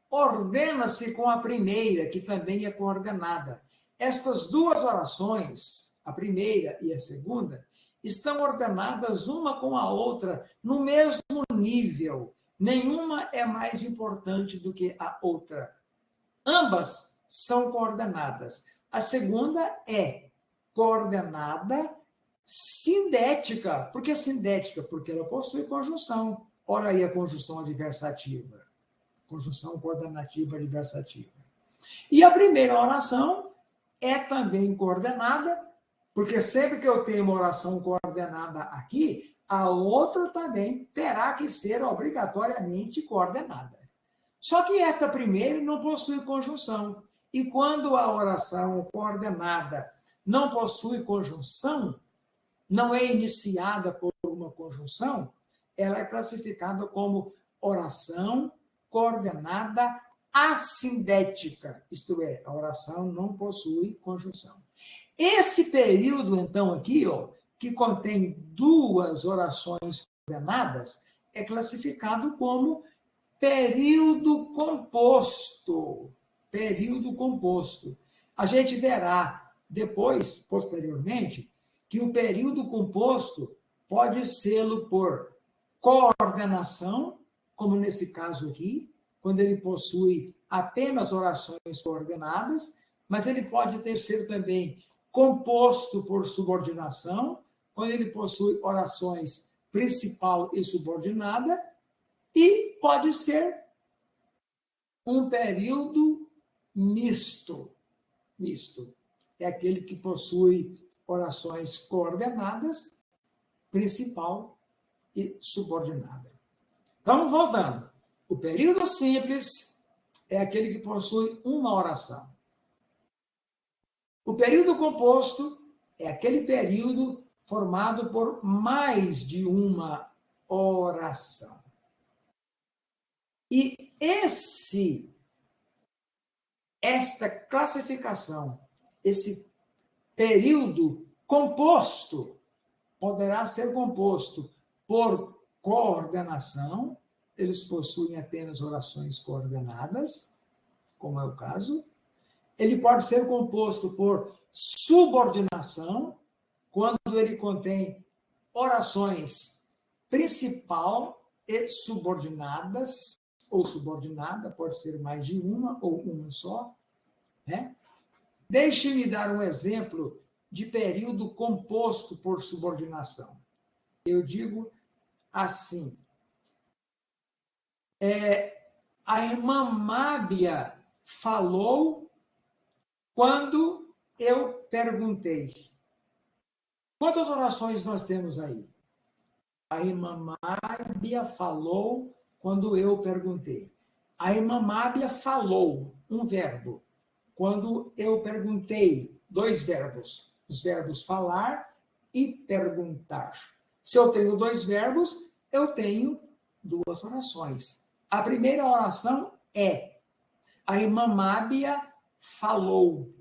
A: ordena-se com a primeira, que também é coordenada. Estas duas orações, a primeira e a segunda, estão ordenadas uma com a outra no mesmo nível. Nenhuma é mais importante do que a outra. Ambas são coordenadas. A segunda é coordenada sindética. Por que sindética? Porque ela possui conjunção. Olha aí a conjunção adversativa. Conjunção coordenativa adversativa. E a primeira oração é também coordenada, porque sempre que eu tenho uma oração coordenada aqui, a outra também terá que ser obrigatoriamente coordenada. Só que esta primeira não possui conjunção. E quando a oração coordenada não possui conjunção, não é iniciada por uma conjunção, ela é classificada como oração coordenada assindética, isto é, a oração não possui conjunção. Esse período, então, aqui, que contém duas orações coordenadas, é classificado como período composto. período composto. A gente verá depois, posteriormente, que o período composto pode ser por coordenação, como nesse caso aqui, quando ele possui apenas orações coordenadas, mas ele pode ser também composto por subordinação, quando ele possui orações principal e subordinada, e pode ser um período misto. Misto. É aquele que possui orações coordenadas, principal e subordinada. Vamos voltando. O período simples é aquele que possui uma oração. O período composto é aquele período formado por mais de uma oração. E esta classificação, esse período composto, poderá ser composto por coordenação, eles possuem apenas orações coordenadas, como é o caso. Ele pode ser composto por subordinação, quando ele contém orações principal e subordinadas, ou subordinada, pode ser mais de uma ou uma só, né? Deixe-me dar um exemplo de período composto por subordinação. Eu digo assim, a irmã Mábia falou quando eu perguntei. Quantas orações nós temos aí? A irmã Mábia falou quando eu perguntei. A irmã Mábia falou, um verbo. Quando eu perguntei, 2 verbos. Os verbos falar e perguntar. Se eu tenho 2 verbos, eu tenho 2 orações. A primeira oração é: a irmã Mábia falou.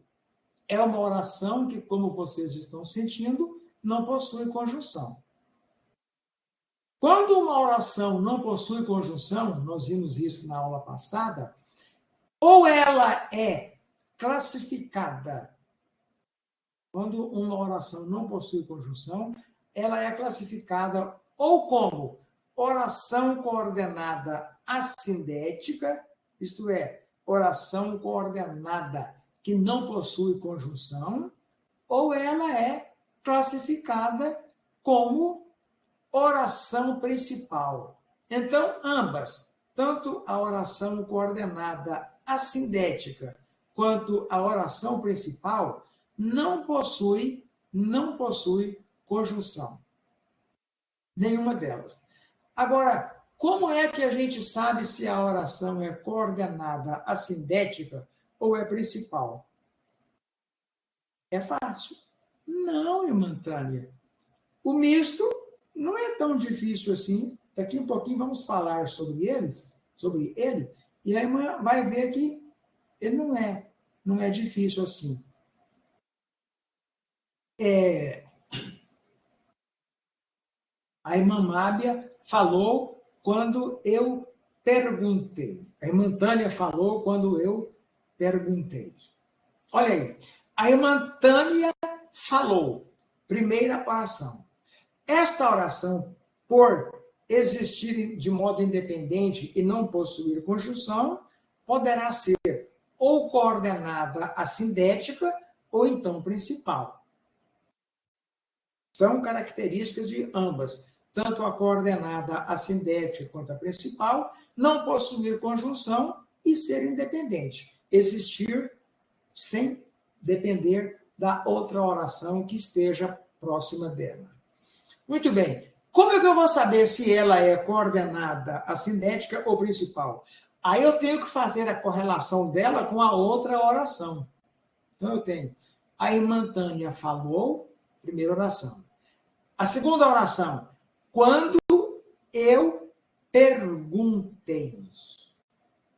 A: É uma oração que, como vocês estão sentindo, não possui conjunção. Quando uma oração não possui conjunção, nós vimos isso na aula passada, ou ela é classificada. Quando uma oração não possui conjunção, ela é classificada ou como oração coordenada assindética, isto é, oração coordenada que não possui conjunção, ou ela é classificada como oração principal. Então, ambas, tanto a oração coordenada assindética quanto a oração principal, não possui conjunção. Nenhuma delas. Agora, como é que a gente sabe se a oração é coordenada assindética ou é principal? É fácil. Não, irmã Tânia. O misto não é tão difícil assim. Daqui a pouquinho vamos falar sobre ele, e a irmã vai ver que ele não é difícil assim. A irmã Mábia falou quando eu perguntei. A irmã Tânia falou quando eu perguntei. Olha aí. A irmã Tânia falou. Primeira oração. Esta oração, por existir de modo independente e não possuir conjunção, poderá ser ou coordenada assindética ou então principal. São características de ambas, tanto a coordenada assindética quanto a principal, não possuir conjunção e ser independente, existir sem depender da outra oração que esteja próxima dela. Muito bem. Como é que eu vou saber se ela é coordenada assindética ou principal? Aí eu tenho que fazer a correlação dela com a outra oração. Então, eu tenho a irmã Tânia falou, primeira oração. A segunda oração, quando eu perguntei.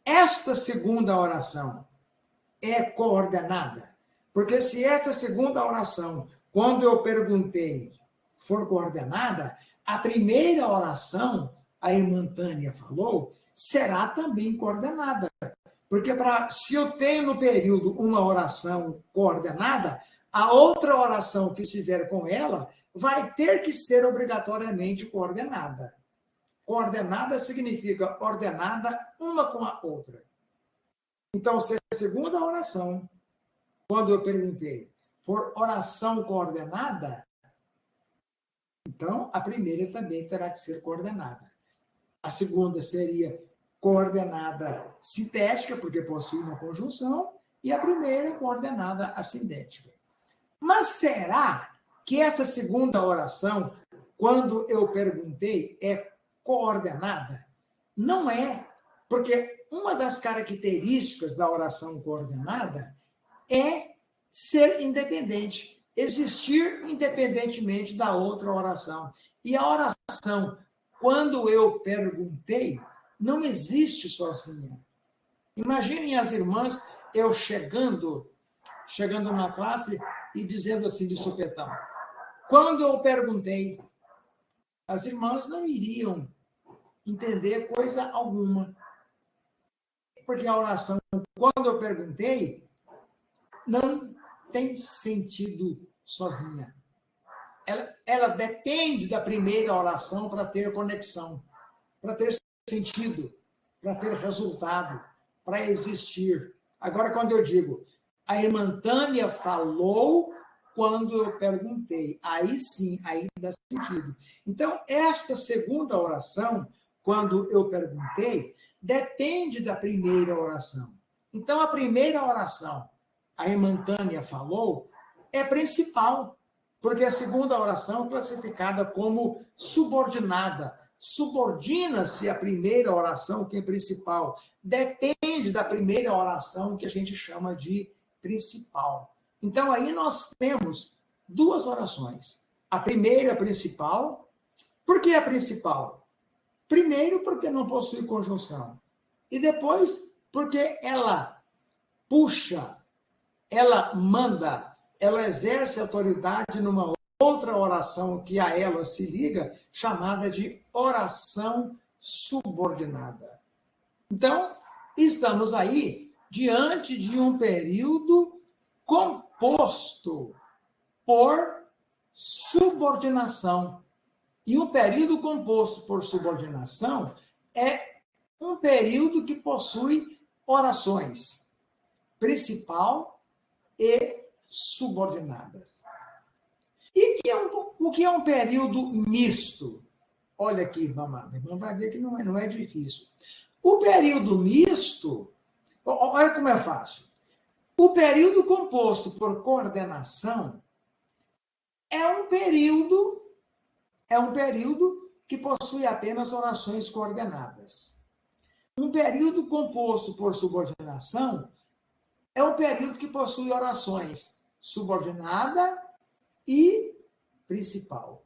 A: Esta segunda oração é coordenada? Porque se esta segunda oração, quando eu perguntei, for coordenada, a primeira oração, a irmã Tânia falou, será também coordenada. Porque se eu tenho no período uma oração coordenada, a outra oração que estiver com ela vai ter que ser obrigatoriamente coordenada. Coordenada significa ordenada uma com a outra. Então, se a segunda oração, quando eu perguntei, for oração coordenada, então a primeira também terá que ser coordenada. A segunda seria coordenada sintética, porque possui uma conjunção, e a primeira coordenada assindética. Mas será que essa segunda oração, quando eu perguntei, é coordenada? Não é, porque uma das características da oração coordenada é ser independente, existir independentemente da outra oração. E a oração, quando eu perguntei, não existe sozinha. Imaginem as irmãs, eu chegando na classe e dizendo assim de supetão. Quando eu perguntei, as irmãs não iriam entender coisa alguma. Porque a oração, quando eu perguntei, não tem sentido sozinha. Ela depende da primeira oração para ter conexão, para ter sentido, para ter resultado, para existir. Agora, quando eu digo, a irmã Tânia falou quando eu perguntei, aí sim, aí dá sentido. Então, esta segunda oração, quando eu perguntei, depende da primeira oração. Então, a primeira oração, a irmã Tânia falou, é principal, porque a segunda oração é classificada como subordinada. Subordina-se a primeira oração, que é principal. Depende da primeira oração, que a gente chama de principal. Então, aí nós temos duas orações. A primeira principal. Por que a principal? Primeiro, porque não possui conjunção. E depois, porque ela puxa, ela manda, ela exerce autoridade numa outra oração que a ela se liga, chamada de oração subordinada. Então, estamos aí diante de um período composto por subordinação. E um período composto por subordinação é um período que possui orações principal e subordinadas. E o que é um período misto? Olha aqui, irmã amada, irmã vai ver que não é difícil. O período misto, olha como é fácil. O período composto por coordenação é um período que possui apenas orações coordenadas. Um período composto por subordinação é um período que possui orações subordinada e principal.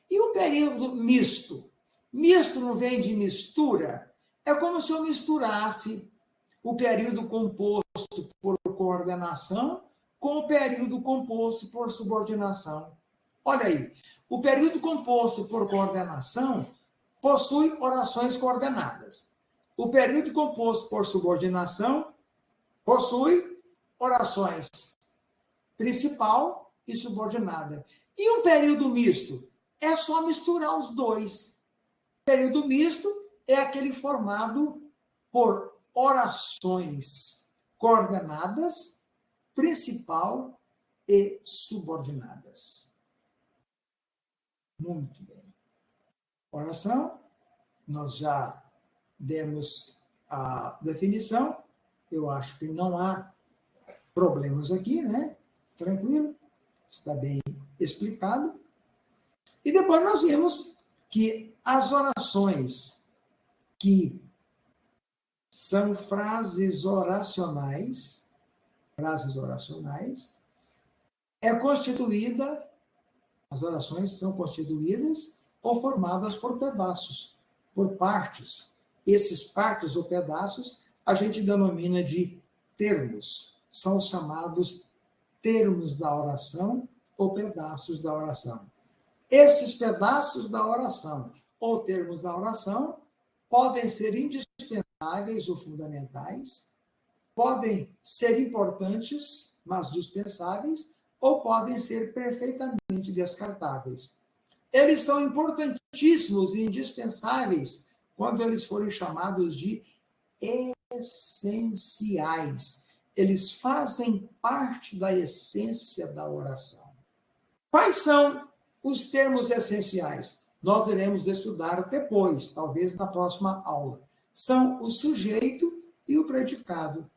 A: E o período misto? Misto não vem de mistura? É como se eu misturasse o período composto por coordenação com o período composto por subordinação. Olha aí, o período composto por coordenação possui orações coordenadas. O período composto por subordinação possui orações principal e subordinada. E um período misto? É só misturar os dois. O período misto é aquele formado por orações coordenadas, principal e subordinadas. Muito bem. Oração, nós já demos a definição. Eu acho que não há problemas aqui, né? Tranquilo, está bem explicado. E depois nós vimos que as orações que são frases oracionais, é constituída, as orações são constituídas ou formadas por pedaços, por partes. Esses partes ou pedaços a gente denomina de termos, são chamados termos da oração ou pedaços da oração. Esses pedaços da oração ou termos da oração podem ser indispensáveis ou fundamentais, podem ser importantes, mas dispensáveis, ou podem ser perfeitamente descartáveis. Eles são importantíssimos e indispensáveis quando eles forem chamados de essenciais. Eles fazem parte da essência da oração. Quais são os termos essenciais? Nós iremos estudar depois, talvez na próxima aula. São o sujeito e o predicado.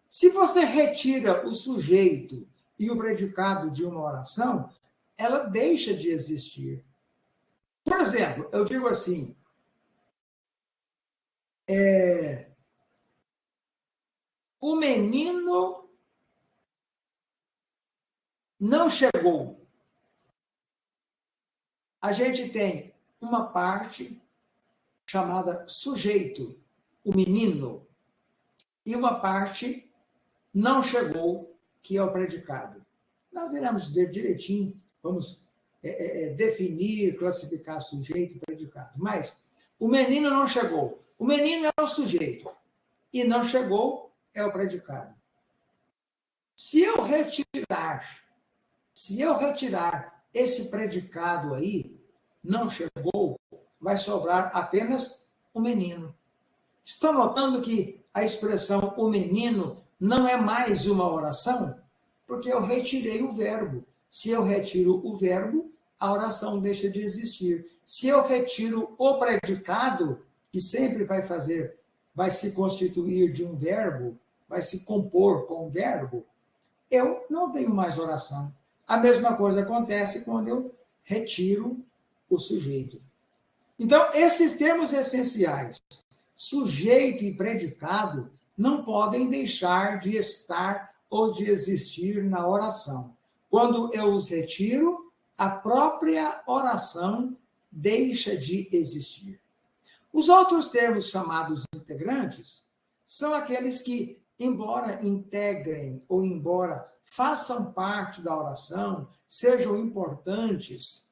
A: Se você retira o sujeito e o predicado de uma oração, ela deixa de existir. Por exemplo, eu digo assim, o menino não chegou. A gente tem uma parte chamada sujeito, o menino, e uma parte não chegou, que é o predicado. Nós iremos ver direitinho, vamos definir, classificar sujeito e predicado. Mas o menino não chegou. O menino é o sujeito e não chegou é o predicado. Se eu retirar esse predicado aí, não chegou, vai sobrar apenas o menino. Estão notando que a expressão o menino não é mais uma oração? Porque eu retirei o verbo. Se eu retiro o verbo, a oração deixa de existir. Se eu retiro o predicado, que sempre vai se constituir de um verbo, vai se compor com um verbo, eu não tenho mais oração. A mesma coisa acontece quando eu retiro o sujeito. Então, esses termos essenciais, sujeito e predicado, não podem deixar de estar ou de existir na oração. Quando eu os retiro, a própria oração deixa de existir. Os outros termos chamados integrantes são aqueles que, embora integrem ou embora façam parte da oração, sejam importantes,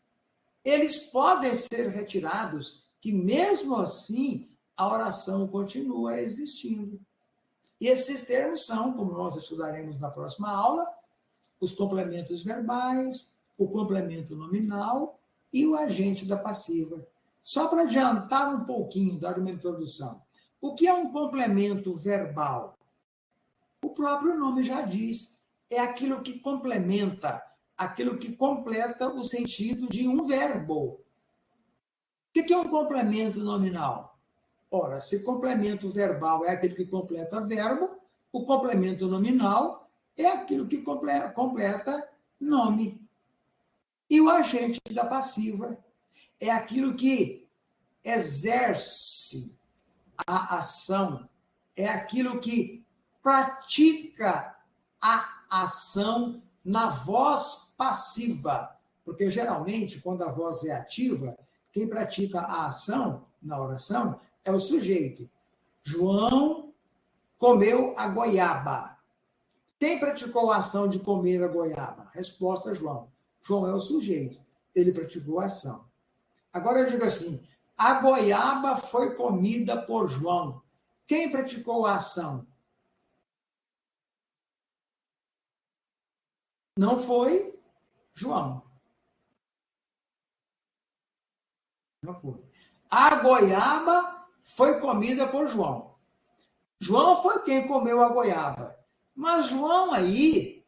A: eles podem ser retirados, que mesmo assim a oração continua existindo. E esses termos são, como nós estudaremos na próxima aula, os complementos verbais, o complemento nominal e o agente da passiva. Só para adiantar um pouquinho, dar uma introdução. O que é um complemento verbal? O próprio nome já diz, é aquilo que complementa, aquilo que completa o sentido de um verbo. O que é um complemento nominal? Ora, se complemento verbal é aquele que completa verbo, o complemento nominal é aquilo que completa nome. E o agente da passiva é aquilo que exerce a ação, é aquilo que pratica a ação na voz passiva. Porque, geralmente, quando a voz é ativa, quem pratica a ação na oração é o sujeito. João comeu a goiaba. Quem praticou a ação de comer a goiaba? Resposta, João. João é o sujeito. Ele praticou a ação. Agora eu digo assim, a goiaba foi comida por João. Quem praticou a ação? Não foi João. Não foi. A goiaba foi comida por João. João foi quem comeu a goiaba. Mas João aí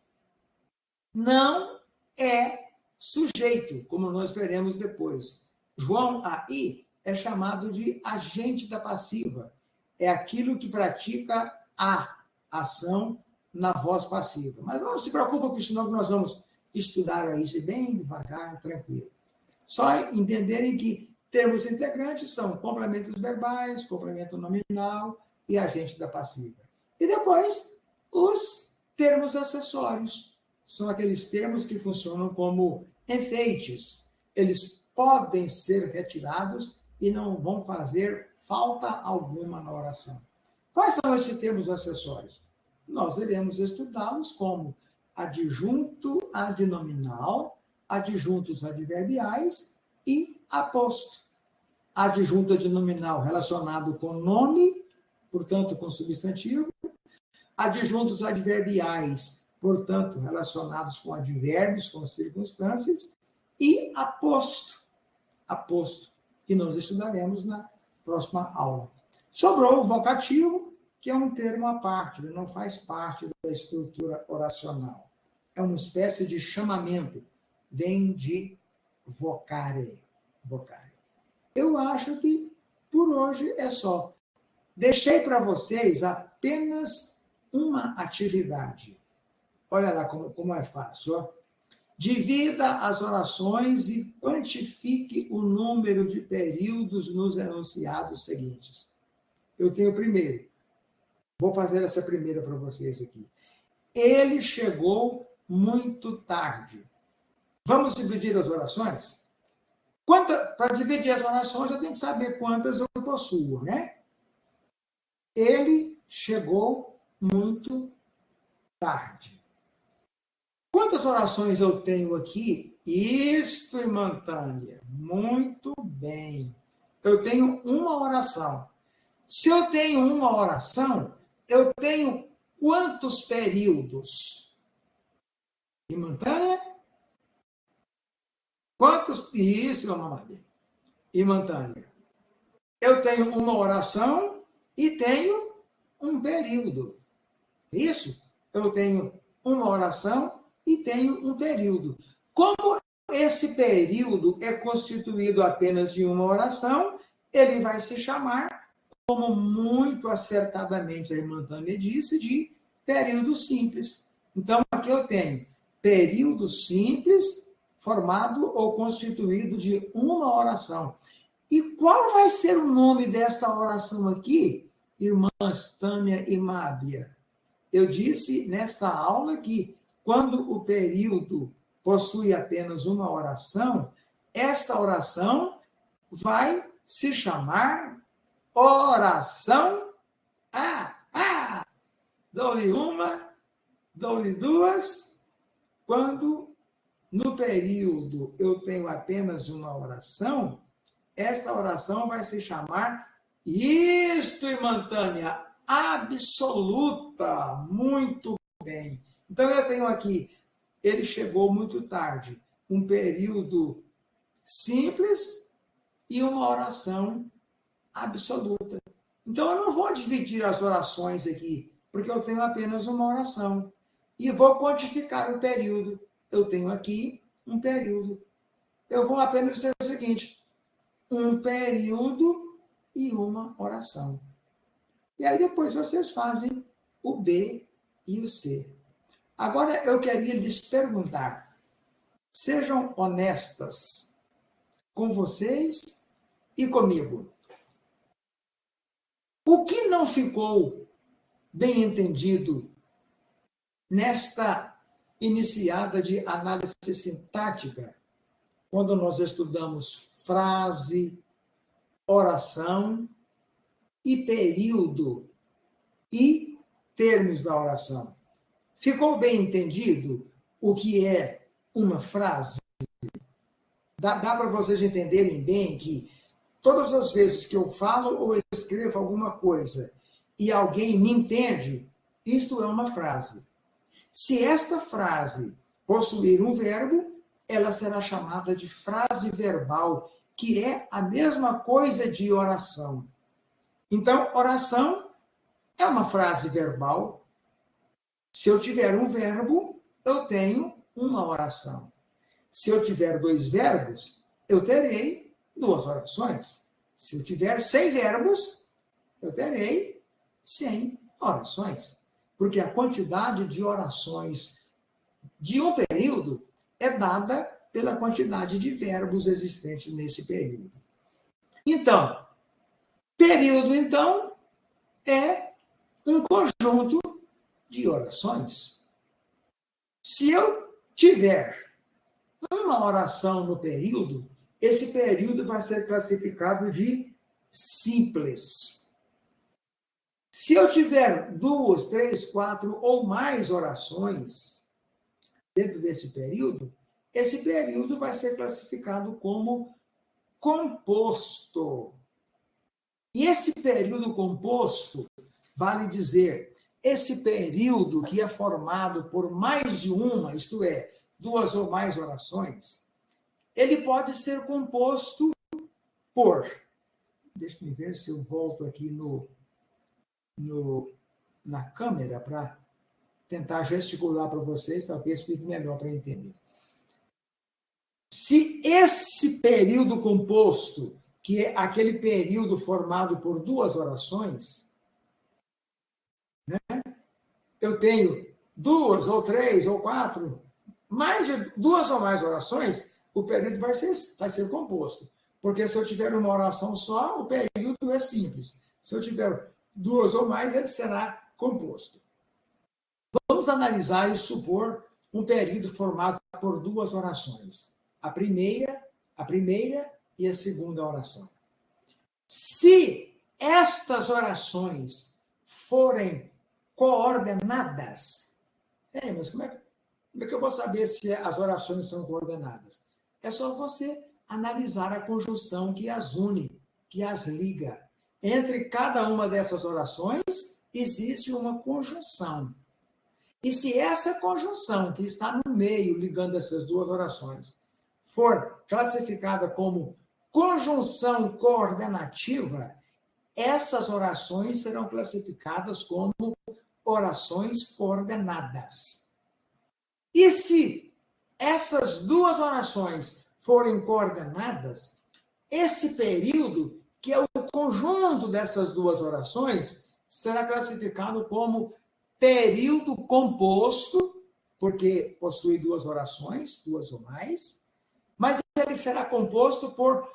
A: não é sujeito, como nós veremos depois. João aí é chamado de agente da passiva. É aquilo que pratica a ação na voz passiva. Mas não se preocupe com isso, não, que nós vamos estudar isso bem devagar, tranquilo. Só entenderem que termos integrantes são complementos verbais, complemento nominal e agente da passiva. E depois, os termos acessórios. São aqueles termos que funcionam como enfeites. Eles podem ser retirados e não vão fazer falta alguma na oração. Quais são esses termos acessórios? Nós iremos estudá-los como adjunto adnominal, adjuntos adverbiais e aposto. Adjunto adnominal relacionado com nome, portanto, com substantivo. adjuntos adverbiais, portanto, relacionados com advérbios, com circunstâncias, e aposto, que nós estudaremos na próxima aula. Sobrou o vocativo, que é um termo à parte, ele não faz parte da estrutura oracional. É uma espécie de chamamento, vem de vocare. Eu acho que por hoje é só. Deixei para vocês apenas uma atividade. Olha lá como é fácil. Ó. Divida as orações e quantifique o número de períodos nos enunciados seguintes. Eu tenho o primeiro. Vou fazer essa primeira para vocês aqui. Ele chegou muito tarde. Vamos dividir as orações? Para dividir as orações, eu tenho que saber quantas eu possuo, né? Ele chegou muito tarde. Quantas orações eu tenho aqui? Isto, irmã Tânia. Muito bem. Eu tenho uma oração. Se eu tenho uma oração, eu tenho quantos períodos? Irmã Tânia? Quantos? Isso, irmã Maria. Irmã Tânia. Eu tenho uma oração e tenho um período. Isso? Eu tenho uma oração e tenho um período. Como esse período é constituído apenas de uma oração, ele vai se chamar, como muito acertadamente a irmã Tânia disse, de período simples. Então, aqui eu tenho período simples, formado ou constituído de uma oração. E qual vai ser o nome desta oração aqui, irmãs Tânia e Mábia? Eu disse nesta aula que, quando o período possui apenas uma oração, esta oração vai se chamar oração Dou-lhe uma, dou-lhe duas. Quando no período eu tenho apenas uma oração, esta oração vai se chamar isto, irmã Tânia, absoluta. Muito bem. Então, eu tenho aqui, ele chegou muito tarde, um período simples e uma oração absoluta. Então, eu não vou dividir as orações aqui, porque eu tenho apenas uma oração. E vou quantificar o período. Eu tenho aqui um período. Eu vou apenas dizer o seguinte, um período e uma oração. E aí depois vocês fazem o B e o C. Agora eu queria lhes perguntar, sejam honestas com vocês e comigo. O que não ficou bem entendido nesta iniciada de análise sintática, quando nós estudamos frase, oração e período e termos da oração? Ficou bem entendido o que é uma frase? Dá para vocês entenderem bem que todas as vezes que eu falo ou escrevo alguma coisa e alguém me entende, isto é uma frase. Se esta frase possuir um verbo, ela será chamada de frase verbal, que é a mesma coisa de oração. Então, oração é uma frase verbal. Se eu tiver um verbo, eu tenho uma oração. Se eu tiver dois verbos, eu terei duas orações. Se eu tiver 100 verbos, eu terei 100 orações. Porque a quantidade de orações de um período é dada pela quantidade de verbos existentes nesse período. Então, período, então, é um conjunto de orações. Se eu tiver uma oração no período, esse período vai ser classificado de simples. Se eu tiver 2, 3, 4 ou mais orações dentro desse período, esse período vai ser classificado como composto. E esse período composto, vale dizer, esse período que é formado por mais de uma, isto é, duas ou mais orações, ele pode ser composto por... Deixa eu ver se eu volto aqui na câmera para tentar gesticular para vocês, talvez fique melhor para entender. Se esse período composto, que é aquele período formado por duas orações, né? Eu tenho duas, ou três, ou quatro, mais de duas ou mais orações, o período vai ser composto. Porque se eu tiver uma oração só, o período é simples. Se eu tiver duas ou mais, ele será composto. Vamos analisar e supor um período formado por duas orações. A primeira e a segunda oração. Se estas orações forem coordenadas, mas como é que eu vou saber se as orações são coordenadas? É só você analisar a conjunção que as une, que as liga. Entre cada uma dessas orações, existe uma conjunção. E se essa conjunção que está no meio, ligando essas duas orações, for classificada como conjunção coordenativa, essas orações serão classificadas como orações coordenadas. E se essas duas orações forem coordenadas, esse período, que é o conjunto dessas duas orações, será classificado como período composto, porque possui duas orações, duas ou mais, mas ele será composto por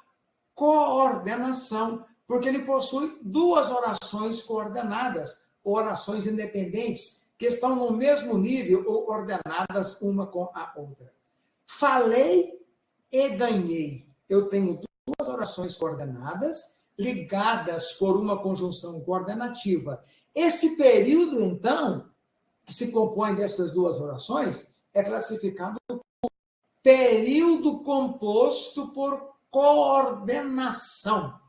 A: coordenação, porque ele possui duas orações coordenadas, ou orações independentes, que estão no mesmo nível ou ordenadas uma com a outra. Falei e ganhei. Eu tenho duas orações coordenadas, ligadas por uma conjunção coordenativa. Esse período, então, que se compõe dessas duas orações, é classificado como período composto por coordenação.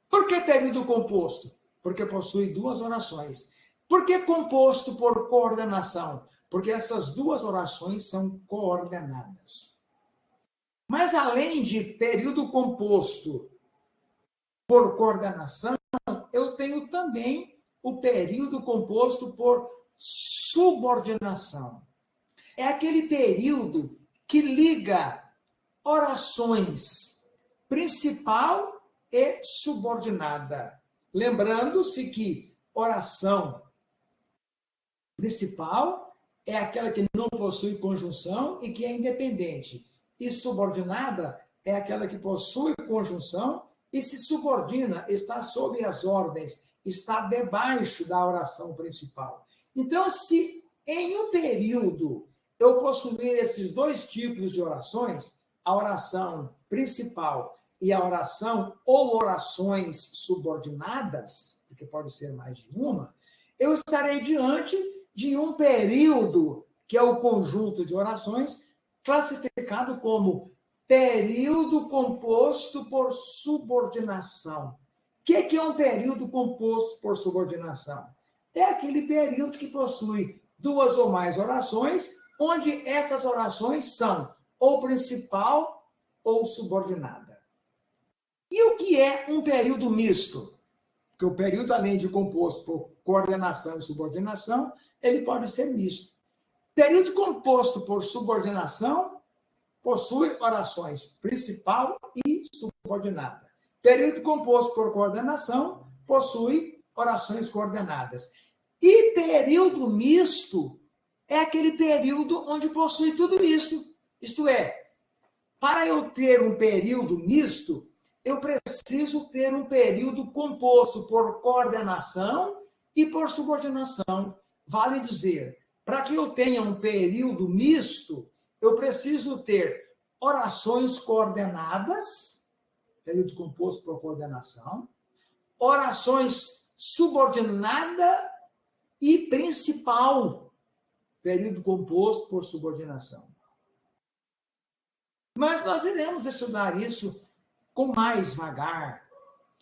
A: Por que período composto? Porque possui duas orações. Por que composto por coordenação? Porque essas duas orações são coordenadas. Mas, além de período composto por coordenação, eu tenho também o período composto por subordinação. É aquele período que liga orações principal e subordinada. Lembrando-se que oração principal é aquela que não possui conjunção e que é independente. E subordinada é aquela que possui conjunção e se subordina, está sob as ordens, está debaixo da oração principal. Então, se em um período eu possuir esses dois tipos de orações, a oração principal e a oração ou orações subordinadas, porque pode ser mais de uma, eu estarei diante de um período, que é o conjunto de orações, classificado como período composto por subordinação. O que é um período composto por subordinação? É aquele período que possui duas ou mais orações, onde essas orações são ou principal ou subordinada. E o que é um período misto? Porque o período, além de composto por coordenação e subordinação, ele pode ser misto. Período composto por subordinação possui orações principal e subordinada. Período composto por coordenação possui orações coordenadas. E período misto é aquele período onde possui tudo isso. Isto é, para eu ter um período misto, eu preciso ter um período composto por coordenação e por subordinação. Vale dizer, para que eu tenha um período misto, eu preciso ter orações coordenadas, período composto por coordenação, orações subordinada e principal, período composto por subordinação. Mas nós iremos estudar isso com mais vagar,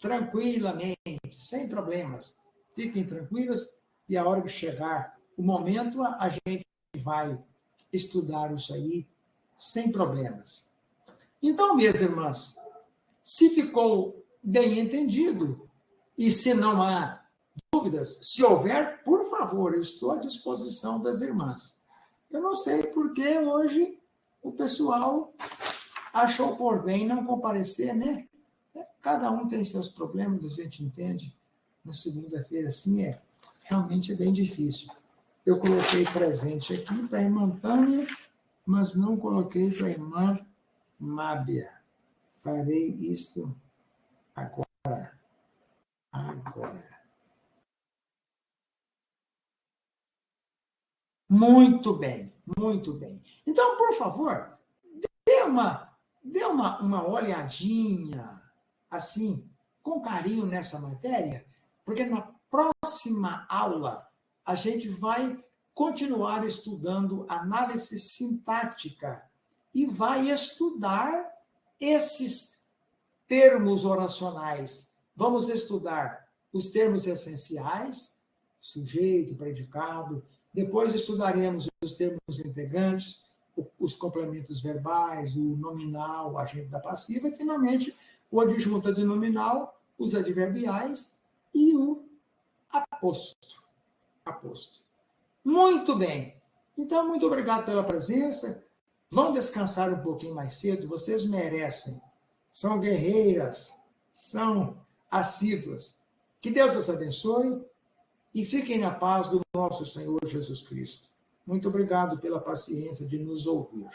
A: tranquilamente, sem problemas. Fiquem tranquilas, e a hora que chegar o momento, a gente vai estudar isso aí sem problemas. Então, minhas irmãs, se ficou bem entendido, e se não há dúvidas, se houver, por favor, eu estou à disposição das irmãs. Eu não sei por que hoje o pessoal achou por bem não comparecer, né? Cada um tem seus problemas, a gente entende. Na segunda-feira, assim, realmente é bem difícil. Eu coloquei presente aqui para a irmã Tânia, mas não coloquei para a irmã Mábia. Farei isto agora. Muito bem, muito bem. Então, por favor, dê uma olhadinha, assim, com carinho nessa matéria, porque na próxima aula a gente vai continuar estudando análise sintática e vai estudar esses termos oracionais. Vamos estudar os termos essenciais, sujeito, predicado, depois estudaremos os termos integrantes, os complementos verbais, o nominal, o agente da passiva, e, finalmente, o adjunto nominal, os adverbiais e o aposto. Muito bem. Então, muito obrigado pela presença. Vão descansar um pouquinho mais cedo, vocês merecem. São guerreiras, são assíduas. Que Deus as abençoe e fiquem na paz do nosso Senhor Jesus Cristo. Muito obrigado pela paciência de nos ouvir.